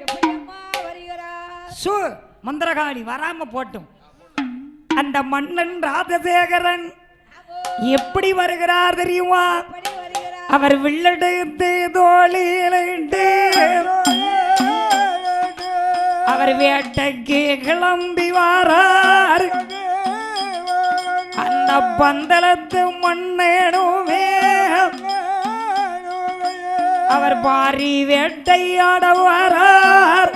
மந்திரகாளி வராம போட்டும். அந்த மன்னன் ராஜசேகரன் எப்படி வருகிறார் தெரியுமா? அவர் வில்லெடுத்து தோளிலிட்டு அவர் வேட்டைக்கு கிளம்பி வாரார். அந்த பந்தளத்து மண்ணேனுமே அவர் பாரி வேட்டையாட வரார்.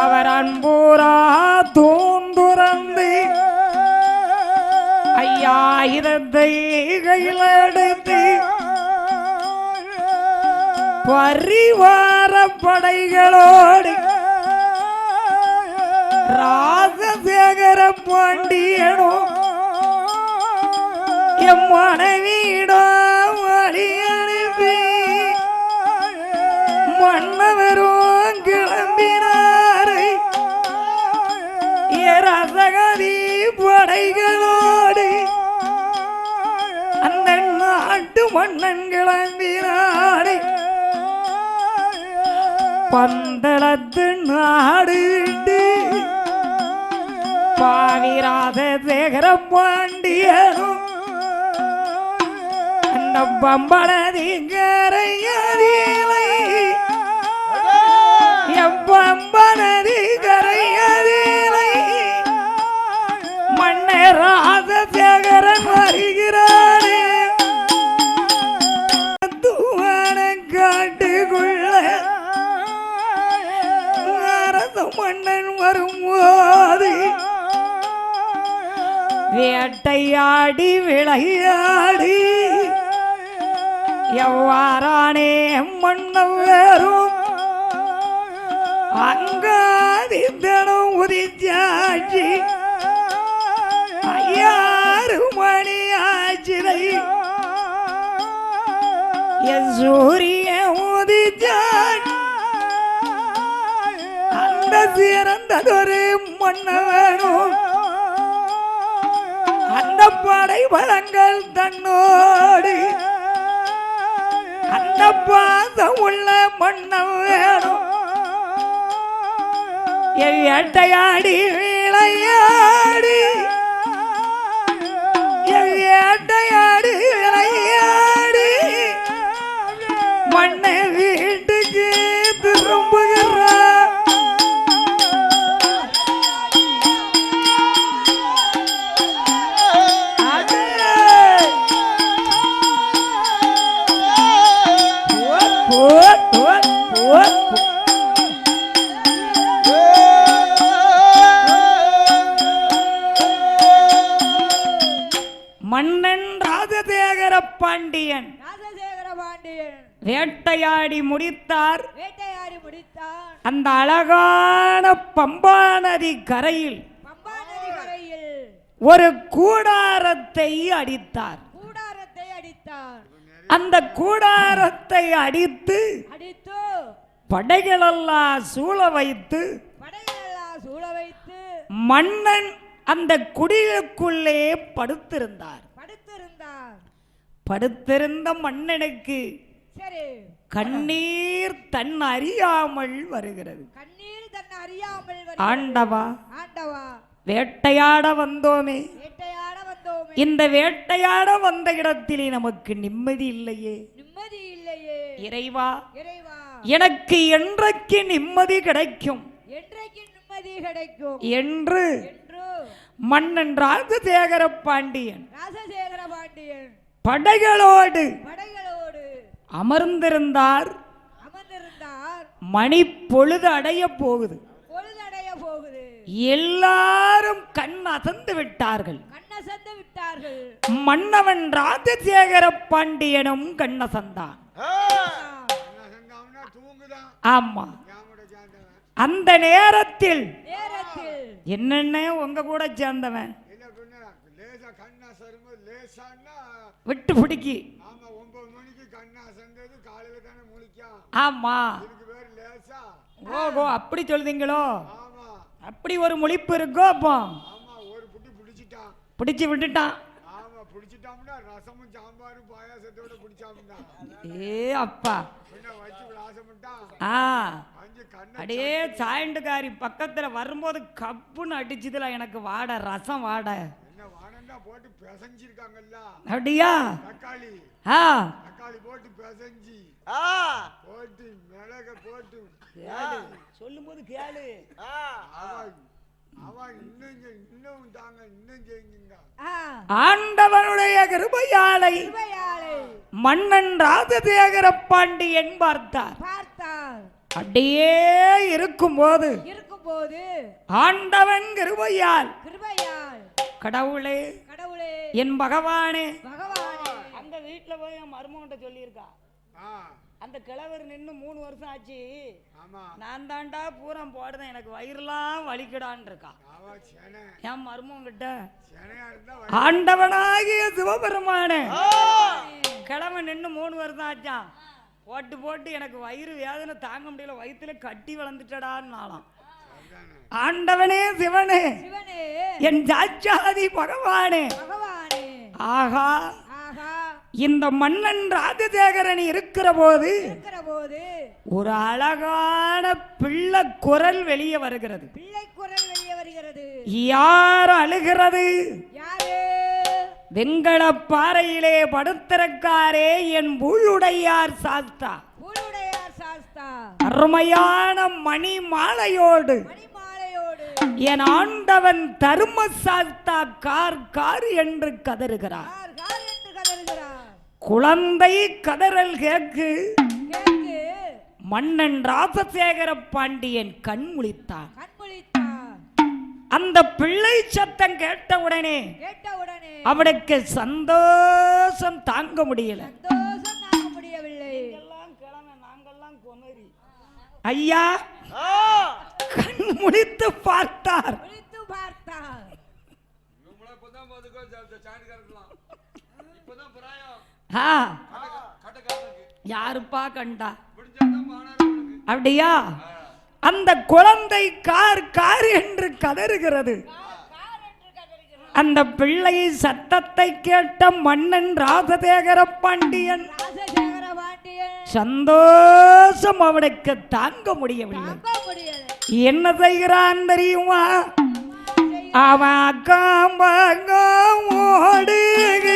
அவர் அன்பூரா தூந்துறந்து ஐயாயிரத்தை கையில் எடுத்து பரிவார படைகளோடு ராஜசேகர பாண்டியனோ எம் மனைவியிடோ வழி அனுப்பி மன்னவரும் கிளம்பினார். ரசகதி படைகளோடு அந்த நாட்டு மன்னன் கிளம்பினார். பந்தளத்து நாடு விட்டு பாவிராத சேகர பாண்டியனும் அந்த பம்பளதி கரையதிலை எப்பம்பளதி கரையதிலை மன்ன ராஜசேகரன் வருகிறாரே. தூவன காட்டுக்குள்ள அரச மன்னன் வரும்போது வேட்டையாடி விளையாடி எவ்வாறானே மன்னவேரும் அங்காதித்தனும் உதிச்சாட்சி ஐயாறு மணி ஆச்சிரை என் சூரிய உதிச்சாட்சி அந்த சிறந்ததொரு மன்னவேரும் அந்த படை பலங்கள் தன்னோடு அந்த பாசம் உள்ள மன்னம் வேணும் வேட்டையாடி விளையாடி வேட்டையாடி விளையாடி மண்ணை வீட்டுக்கு திரும்புகிறார். மன்னன் ராஜசேகர பாண்டியன் வேட்டையாடி முடித்தார். அந்த அழகான பம்பா நதி கரையில் ஒரு கூடாரத்தை அடித்தார். அந்த கூடாரத்தை அடித்து படைகளெல்லாம் சூழ வைத்து மன்னன் அந்த குடிலுக்குள்ளே படுத்திருந்தார். படுத்திருந்த மன்னனுக்கு கண்ணீர் தன் அறியாமல் வருகிறது. ஆண்டவா, வேட்டையாட வந்தோமே, இந்த வேட்டையாட வந்த இடத்திலே நமக்கு நிம்மதி இல்லையே. இறைவா, எனக்கு என்றைக்கு நிம்மதி கிடைக்கும் என்று மன்னன் ராஜசேகர பாண்டியன் படைகளோடு அமர்ந்திருந்தார். மணி பொழுது அடைய போகுது. எல்லாரும் கண் அசந்து விட்டார்கள். மன்னவன் ராஜசேகர பாண்டியனும் கண்ணசந்தான். ஆமா, அந்த நேரத்தில் என்னென்ன உங்க கூட சேர்ந்தவன் விட்டு பிடிக்கி. ஆமா, ஓஹோ, அப்படி சொல்றீங்களோ? அப்படி ஒரு முழிப்பு இருக்கோ? அப்போ பிடிச்சு விட்டுட்டான். ஏ அப்பா, அடே சாயண்டுக்காரி பக்கத்துல வரும்போது கப்புன்னு அடிச்சதுல எனக்கு வாட, ரசம் வாட. அப்படியா? சொல்லும் போது கேளு. ஆண்டவனுடைய கிருபையாலை மன்னன் ராஜசேகர பாண்டியன் பார்த்தார். அப்படியே இருக்கும்போது ஆண்டவன் கிருபையால், கடவுளே, என் பகவானே, அந்த வீட்டுல போய் என் மருமகன்ட்ட சொல்லியிருக்கா. அந்த கிழவர் நின்று 3 வருஷம் ஆச்சு, நான் தாண்டா பூரம் போடுறேன், எனக்கு வயிறுலாம் வலிக்கடான்னு இருக்கா. என் மருமகன் கிட்ட ஆண்டவனாகிய சிவபெருமானே, கிழவன் நின்று 3 வருஷம் ஆச்சான், போட்டு போட்டு எனக்கு வயிறு வேதனை தாங்க முடியல, வயிற்றுல கட்டி வளர்ந்துட்டடான்னு. ஆண்டவனே, சிவனே, என் சாட்சாதி பகவானே, ஆகா, இந்த மன்னன் ராஜசேகரன் இருக்கிற போது ஒரு அழகான பிள்ளை குரல் வெளியே வருகிறது. யார் அழுகிறது? வெங்கட பாறையிலே படுத்திருக்காரே என் புள்ளுடையார் சாஸ்தா, அருமையான மணி மாலையோடு என் ஆண்டவன் தர்ம சாஸ்தா கார் கார் என்று கதறுகிறார். குழந்தை கதறல் கேக்கு மன்னன் ராஜசேகர பாண்டியன் கண் முழித்தான். அந்த பிள்ளை சத்தம் கேட்டவுடனே அவனுக்கு சந்தோஷம் தாங்க முடியல. ஐயா கண் முழித்து பார்த்தார். யாருப்பா கண்டா? அப்படியா? அந்த குழந்தை கார் கார் என்று கதறுகிறது. அந்த பிள்ளை சத்தத்தை கேட்ட மன்னன் ராசசேகர பாண்டியன் சந்தோஷம் அவனுக்கு தாங்க முடியவில்லை. என்ன செய்கிறான் தெரியுமா? அவன் காம்பாங்க ஓடுகிறான்.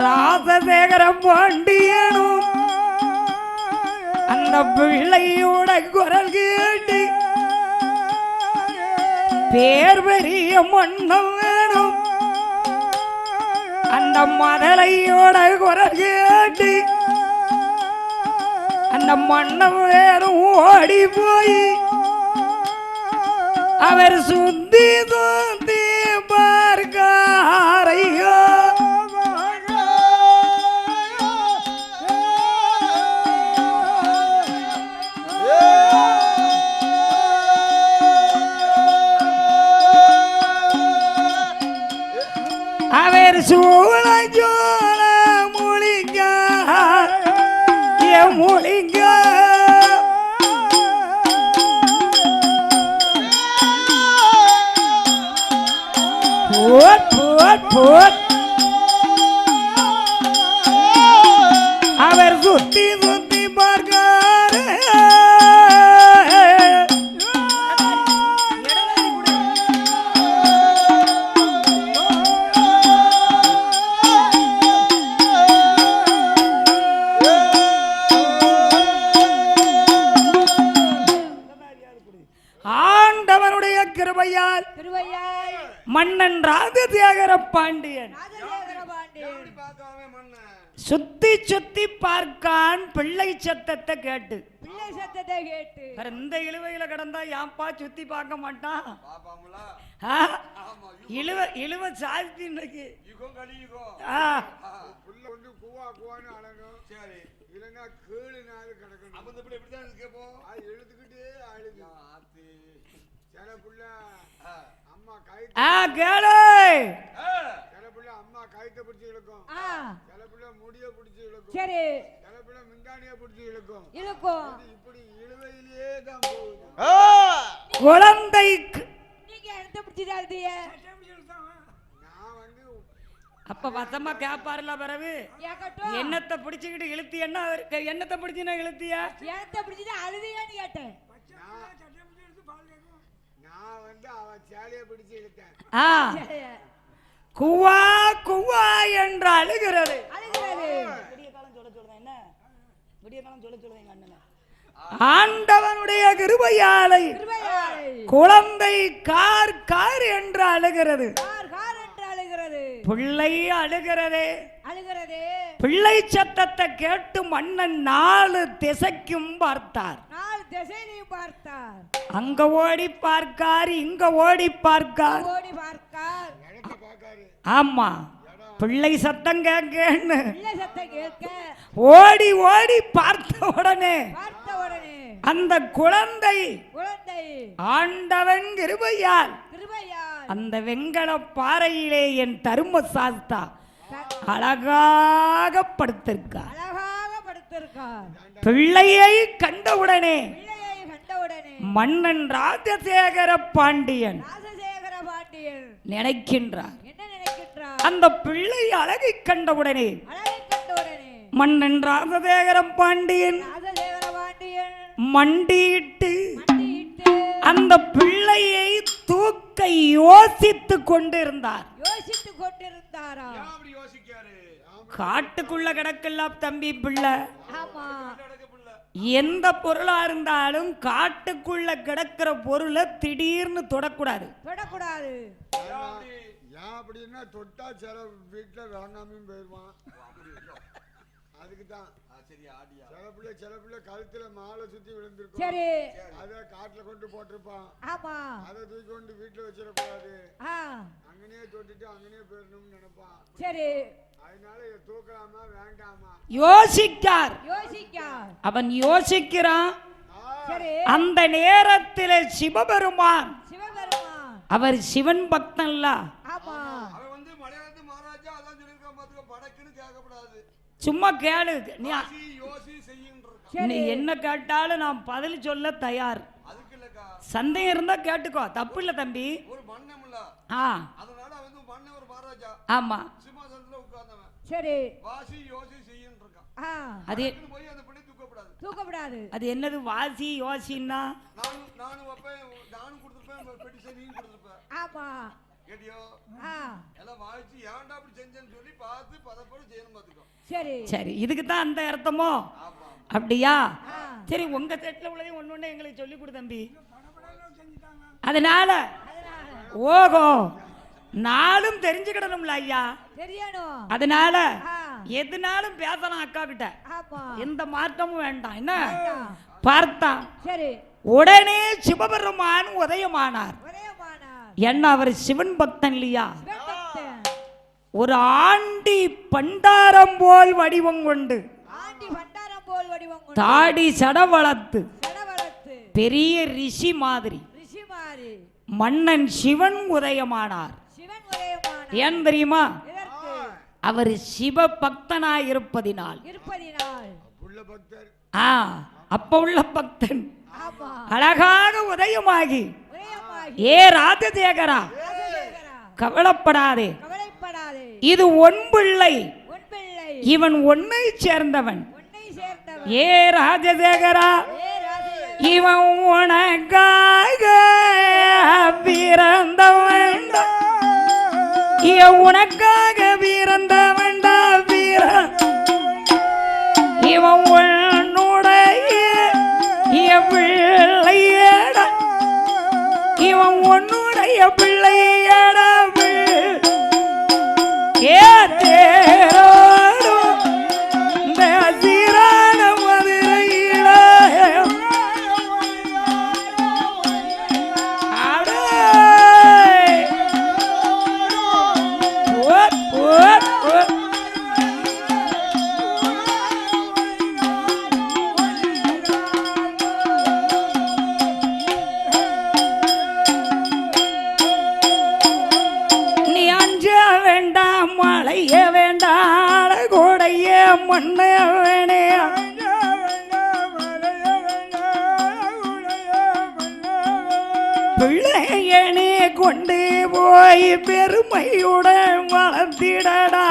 ராசசேகர பாண்டியனும் அந்த பிள்ளையோட குரல் கேட்டு பேர் பெரிய மன்னம் வேணும். அந்த மதலையோட குரல் கேட்டு அந்த மன்னம் வேணும் ஓடி போய் அவர் சுத்தி சுத்தி பார்க்காரையோ. அவர் சூழ ஜோல முழிங்க முழிங்க அவர் சுத்தி சுத்தி பார்க்காரு. ஆண்டவனுடைய கிருபையால் மன்னன் ராசசேகர பாண்டியன் சுத்தி சுத்தி பார்க்கான் பிள்ளை சத்தத்தை கேட்டு. இந்த இழுவையில கடந்தா யாப்பா சுத்தி பார்க்க மாட்டான்? இழுவ சாஸ்தி இன்னைக்கு கேளு. அம்மா கயித்தை பிடிச்சி இழுக்கும், சில பிள்ளை முடிய பிடிச்சி இழுக்கும், சரி சில பிள்ளை மிண்டானிய பிடிச்சி இழுக்கும். இப்படி இழுவையிலேயே தான் போகுது. குழந்தை நீங்க எடுத்து பிடிச்சிடாதீங்க. நான் வந்து அப்ப வசமா கேப்பாருல பிறகு என்னத்தை பிடிச்சிக்கிட்டு இழுத்தியன்னா என்னத்தை பிடிச்சினா இழுத்தியா? என்னத்தை பிடிச்சிட்டு அழுதியான்னு கேட்டேன். நான் வந்து அவ சேலைய பிடிச்சி இழுத்தேன். குவா குவா என்று அழுகிறது. விடிய காலம் சொல்ல சொல்றேன். என்ன விடிய காலம் சொல்ல சொல்றேன் எங்க அண்ணனை. ஆண்டவனுடைய கிருபையாலை குழந்தை கார் கார் என்று அழுகிறது. பிள்ளை அழுகிறது. பிள்ளை சத்தத்தை கேட்டு மன்னன் 4 திசைக்கும் பார்த்தார். அங்க ஓடி பார்க்கார், இங்க ஓடி பார்க்கார். ஆமா, பிள்ளை சத்தம் கேட்க ஓடி ஓடி பார்த்த உடனே அந்த குழந்தை ஆண்டவன் கிருபையால் அந்த வெங்கல பாறையிலே என் தர்ம சாஸ்தா அழகாக படுத்திருக்கார். பிள்ளையை கண்டவுடனே மன்னன் ராஜசேகர பாண்டியன் நினைக்கின்றார். அந்த பிள்ளை அழகை கண்டவுடனே மன்னன் ராஜசேகர பாண்டியன் மண்டியிட்டு அந்த பிள்ளையை தூக்க யோசித்துக் கொண்டிருந்தார். காட்டுக்குள்ள கிடக்கலாம் தம்பி பிள்ளை. எந்த பொருளா இருந்தாலும் காட்டுக்குள்ள கிடக்கிற பொருளை திடீர்னு தொடக்கூடாது. அப்படின்னா தொட்டா சில வீட்டுல வாங்காமையும் போயிருவான். அதுக்குதான் சில பிள்ளை கழுத்துல மாலை சுத்தி விழுந்திருக்கும். அத காட்டுல கொண்டு போட்டிருப்பான். அதை தூக்கி கொண்டு வீட்டுல வச்சிடக்கூடாது. அங்கனே தொட்டுட்டு அங்கனே போயிடணும்னு நினைப்பான். அதனால தூக்கலாமா வேண்டாமா யோசிக்கார். அவன் யோசிக்கிறான். அந்த நேரத்தில் சிவபெருமான் அவர் சிவன் பக்தன்ல. சும்மா கேளு, நீ என்ன கேட்டாலும் நான் பதில் சொல்ல தயார். சந்தேகம் இருந்தா கேட்டுக்கோ, தப்பு இல்ல தம்பி. ஆமா சரி. அது என்னது வாசி யோசின்னா? சரி, இதுக்கு தான் அந்த அர்த்தமோ? அப்படியா? சரி, உங்க செட்ல உள்ளதையும் ஒண்ணு எங்களுக்கு சொல்லி கொடு தம்பி. அதனால ஓகோ நாளும் தெரிஞ்சுக்கிடணும்ல ஐயா. அதனால எதுனாலும் பேசலாம் அக்கா கிட்ட, எந்த மாற்றமும் வேண்டாம். என்ன பார்த்தா உடனே சிவபெருமான் உதயமானார். என்ன அவர் சிவன் பக்தன் இல்லையா? ஒரு ஆண்டி பண்டாரம் போல் வடிவம் கொண்டு தாடி சட வளர்த்து பெரிய ரிஷி மாதிரி மன்னன் சிவன் உதயமானார். ஏன் தெரியுமா? அவர் சிவ பக்தனாய் இருப்பதினால். அப்ப உள்ள பக்தன் அழகாக உதயமாகி, ஏ ராஜசேகரா கவலைப்படாதே, இது ஒன் பிள்ளை, இவன் ஒன்னை சேர்ந்தவன். ஏ ராஜசேகரா இவன் உனக்காக பிறந்தவன், உனக்காக பிறந்தவன்டா வீர. இவன் உன்னுடைய பிள்ளையடா, இவன் உன்னுடைய பிள்ளையடா. ஏ தேரோடு இந்த சீரான மதுரையில மண்ண வேணே பிள்ளையனே கொண்டு போய் பெருமையுடன் வளர்த்திடடா.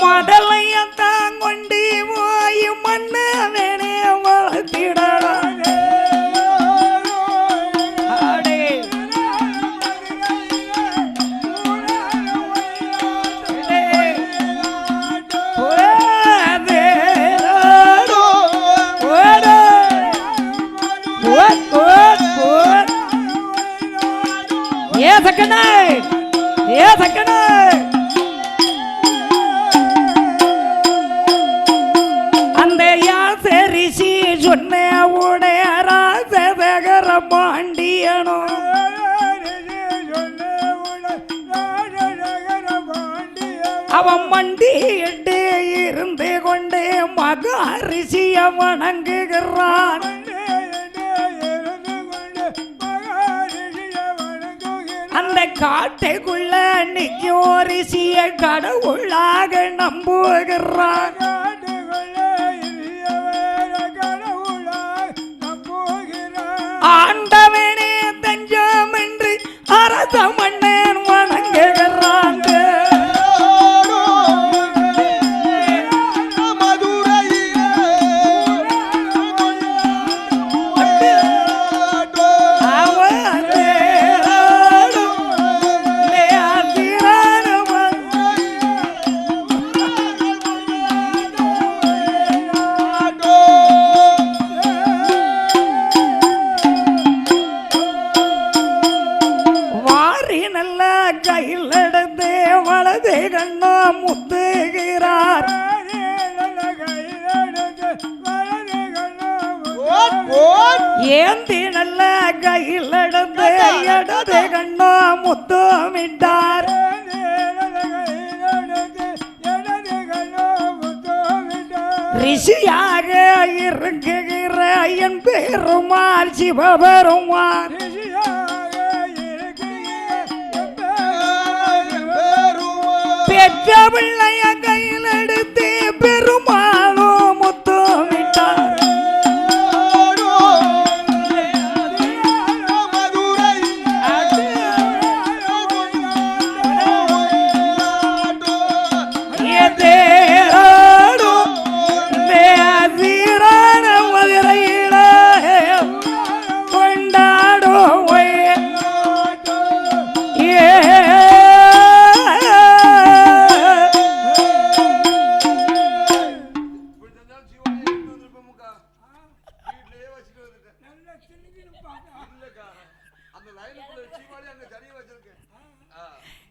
மதலையத்தான் கொண்டு போய் மண்ண வேணே வளர்த்திடடா. அந்த யாசரிசி சொன்ன உடைய ராஜசேகர பாண்டியனோ அவன் மண்டியிட்டு இருந்து கொண்டு மகாரிஷிய வணங்குகிறான். அந்த காட்டுக்குள்ள நிக்கும் ரிஷிய கடவுளாக நம்புகிறான். நல்ல கையில் எடுத்து வலது கண்ணா முத்துகிறார். ஏந்தி நல்ல கையில் எடுத்து இடது கண்ணா முத்தமிட்டார். ரிஷியாக இருக்குகிற என் பெருமாள் சிவபெருமான் பெற்ற பிள்ளைய கையில் எடுத்து பெருமாளோ முத்தமிட்டார்.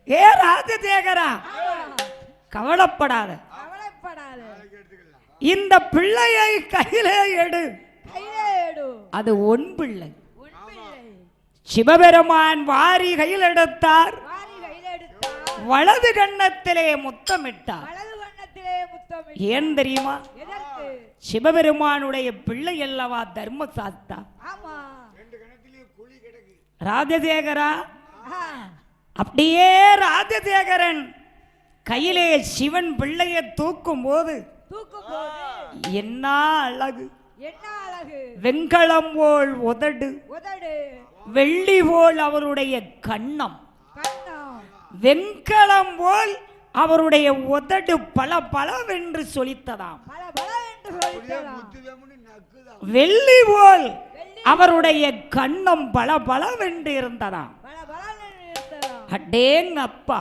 ஏ ராஜசேகரா, கவலைப்படாத, இந்த பிள்ளையை கையிலே எடு. அது ஒன் பிள்ளை. சிவபெருமான் வாரி கையில் எடுத்தார். வலது கண்ணத்திலே முத்தமிட்டார். ஏன் தெரியுமா? சிவபெருமானுடைய பிள்ளை அல்லவா தர்மசாஸ்தா. ராஜசேகரா, அப்படியே ராஜசேகரன் கையிலே சிவன் பிள்ளையை தூக்கும் போது என்ன அழகு! வெண்கலம் போல் உதடு, வெள்ளி போல் அவருடைய கண்ணம், வெண்கலம் போல் அவருடைய உதடு பல பலவென்று சொலித்ததாம். வெள்ளி போல் அவருடைய கண்ணம் பல பலவென்று இருந்ததாம். அடேங்கப்பா,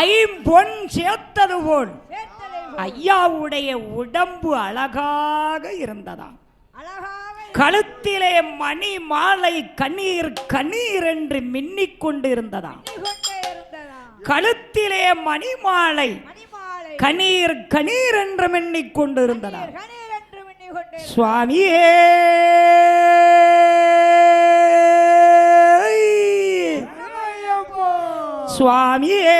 ஐம்பொன் சேர்த்தது போல் ஐயாவுடைய உடம்பு அழகாக இருந்ததாம். கழுத்திலே மணி மாலை கண்ணீர் கண்ணீர் என்று மின்னிக் கொண்டு இருந்ததாம். கழுத்திலே மணி மாலை கண்ணீர் கண்ணீர் என்று மின்னிக் கொண்டு இருந்ததாம். சுவாமியே, சுவாமியே,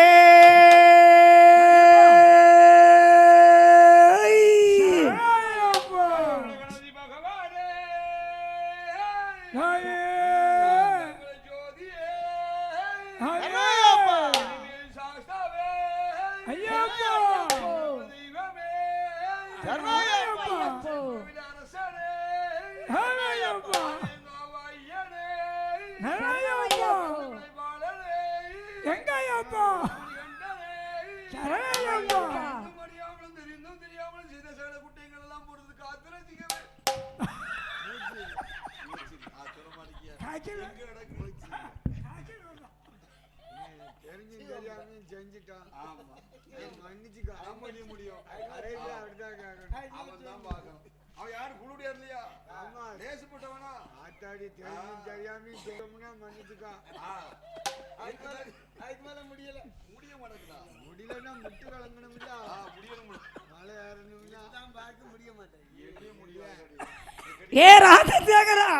ஏ ராஜசேகரா,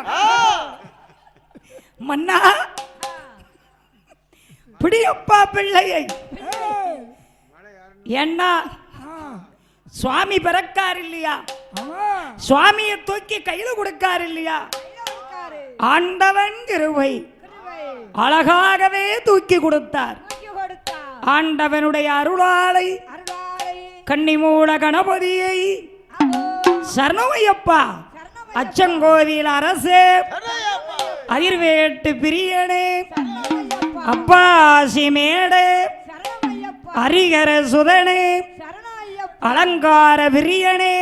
மன்னா பிடியப்பா பிள்ளையை. என்ன சுவாமி பிறக்கார் இல்லையா? சுவாமியை தூக்கி கையில கொடுக்கார் இல்லையா? ஆண்டவன் கிருபை அழகாகவே தூக்கி கொடுத்தார். ஆண்டவனுடைய அருளாலை கன்னிமூல கணபதியை சரணமையப்பா, அச்சங்கோவில் அரசே, அதிர்வேட்டு பிரியனே, அப்பாசி மேடே, ஹரிகர சுதனே, அலங்கார பிரியனே,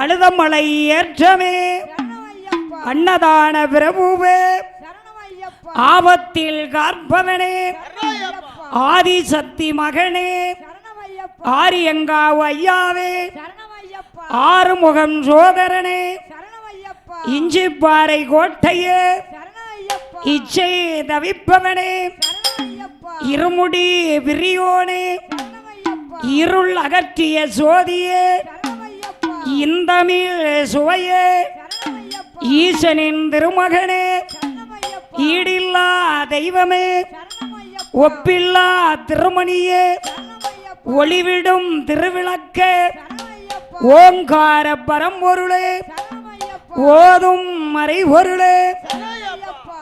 அழுதமலை ஏற்றமே, அன்னதான பிரபுவே, ஆபத்தில் காற்பவனே, ஆதிசக்தி மகனே, ஆரியங்காவு ஐயாவே, ஆறுமுகம் சோதரனே, இஞ்சிப்பாறை கோட்டையே, இச்சை தவிப்பவனே இருமுடி விரியோனே இருள் அகற்றிய சோதியே இந்தமிழ் சுவையே ஈசனின் திருமகனே ஈடில்லா தெய்வமே ஒப்பில்லா திருமணியே ஒளிவிடும் திருவிளக்கே ஓங்கார பரம்பொருளே ஓதும் மறைபொருளே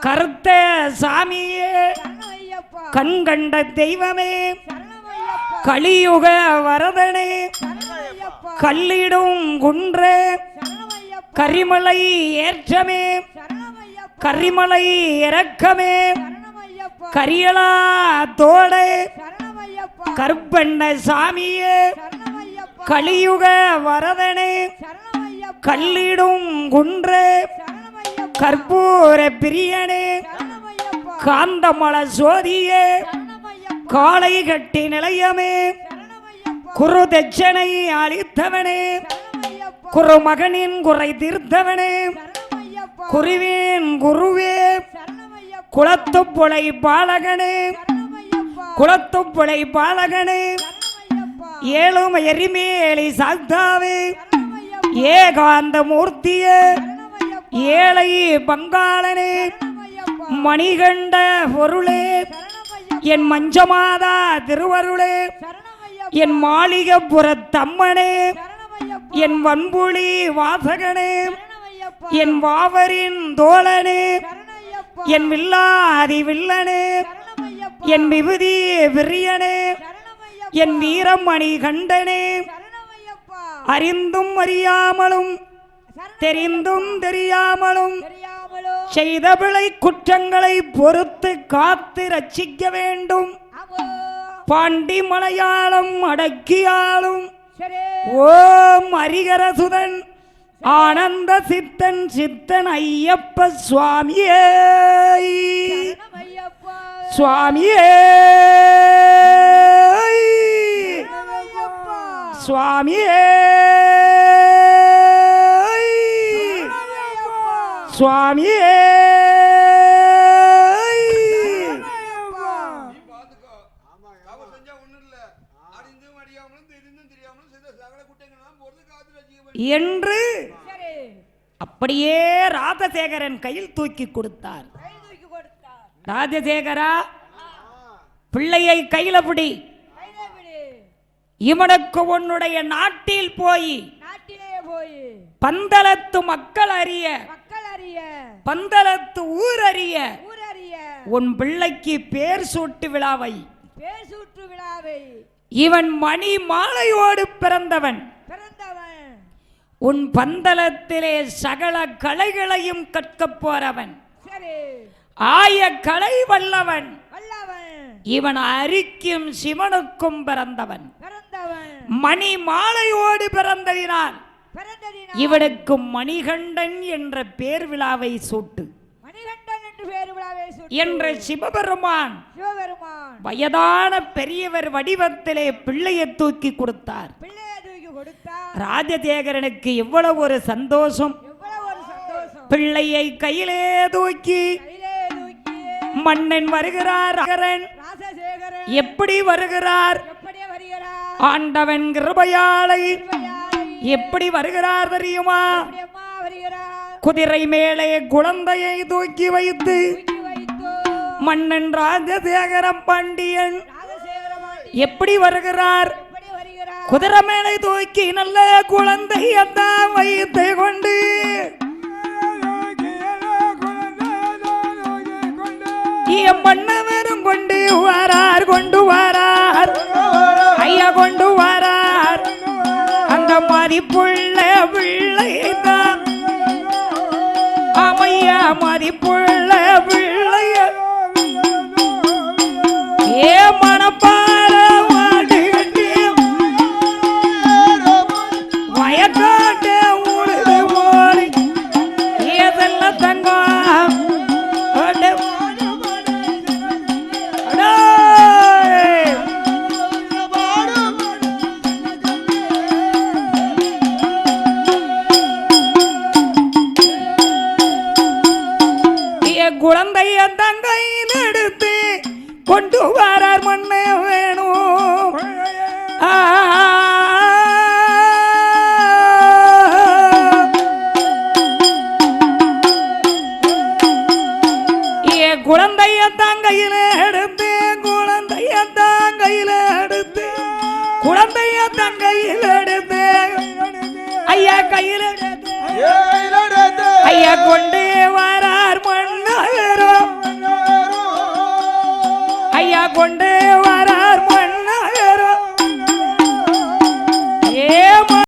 கருத்த சாமியே கண்கண்ட தெய்வமே கலியுக வரதனே கல்லிடும் குன்றே கரிமலை ஏற்றமே கரிமலை இறக்கமே கரியலா தோடே கற்பண்ண சாமியே கலியுக வரதனே கல்லிடும் குன்றே கற்பூர பிரியனே காந்தமல சோதியே காளை கட்டி நிலையமே குரு தட்சணை அளித்தவனே குருமகனின் குறை தீர்த்தவனே குருவின் குருவே குளத்துப்புழை பாலகனே குளத்துப்புழை பாலகனே ஏழும் எரிமேலி சாத்தாவே ஏகாந்த மூர்த்தியே ஏழை பங்காளனே மணிகண்ட பொருளே என் மஞ்சமாதா திருவருளே என் மாளிகப்புறத்தம்மனே என் வன்புலி வாசகனே என் வாவரின் தோழனே என் வில்லாதி வில்லனே என் விபூதி விரியனே என் வீரமணி கண்டனே அறிந்தும் அறியாமலும் தெரிந்தும் தெரியாமலும் செய்த பிழை குற்றங்களை பொறுத்து காத்து ரட்சிக்க வேண்டும். பாண்டி மலையாளம் அடக்கியாலும் ஓம் ஹரிகரசுதன் ஆனந்த சித்தன் சித்தன் ஐயப்ப சுவாமியே சுவாமியே சுவாமியே சுவாமியே என்று அப்படியே ராஜசேகரன் கையில் தூக்கி கொடுத்தார். ராஜசேகரா, பிள்ளையை கையில பிடி, இவனுக்கு உன்னுடைய நாட்டில் போய் பந்தலத்து மக்கள் அறிய பந்தலத்து ஊர் அறிய உன் பிள்ளைக்கு பேர் சூட்டு விழாவை இவன் மணி மாலையோடு பிறந்தவன். உன் பந்தலத்திலே சகல கலைகளையும் கற்கப் போறவன், ஆய கலை வல்லவன். இவன் அரிக்கும் சிவனுக்கும் பிறந்தவன். மணி மாலையோடு பிறந்ததினால் இவனுக்கு மணிகண்டன் என்ற பேர் விழாவை சூட்டு என்ற சிவபெருமான் வயதான பெரியவர் வடிவத்திலே பிள்ளையை தூக்கி கொடுத்தார். ராஜசேகரனுக்கு எவ்வளவு ஒரு சந்தோஷம்! பிள்ளையை கையிலே தூக்கி மன்னன் வருகிறார். எப்படி வருகிறார்? ஆண்டவன் கிருபையாலை எப்படி வருகிறார் தெரியுமா? குதிரை மேலே குழந்தையை தூக்கி வைத்து மன்னன் ராஜசேகர பாண்டியன் எப்படி வருகிறார்? குதிரை மேலே தூக்கி நல்ல குழந்தையத்தான் வைத்து கொண்டு மன்னவரும் கொண்டு வாரார், கொண்டு வாரார், ஐயா கொண்டு வாரார். அந்த மதிப்புள்ள பிள்ளைதான் அமையா, மதிப்புள்ள பிள்ளைய ஏ மனப்பார வாடு கட்டி வயக்காட்ட ஊடுது போய் ஏதெல்லாம் தங்கம் குழந்தை கொண்டு வரார் மண்ணே வேணும் குழந்தைய தாங்கையில எடுத்து குழந்தைய தாங்கையில எடுத்து குழந்தைய தங்கையில் எடுத்து ஐயா கையில் ஐயா கொண்டு வரா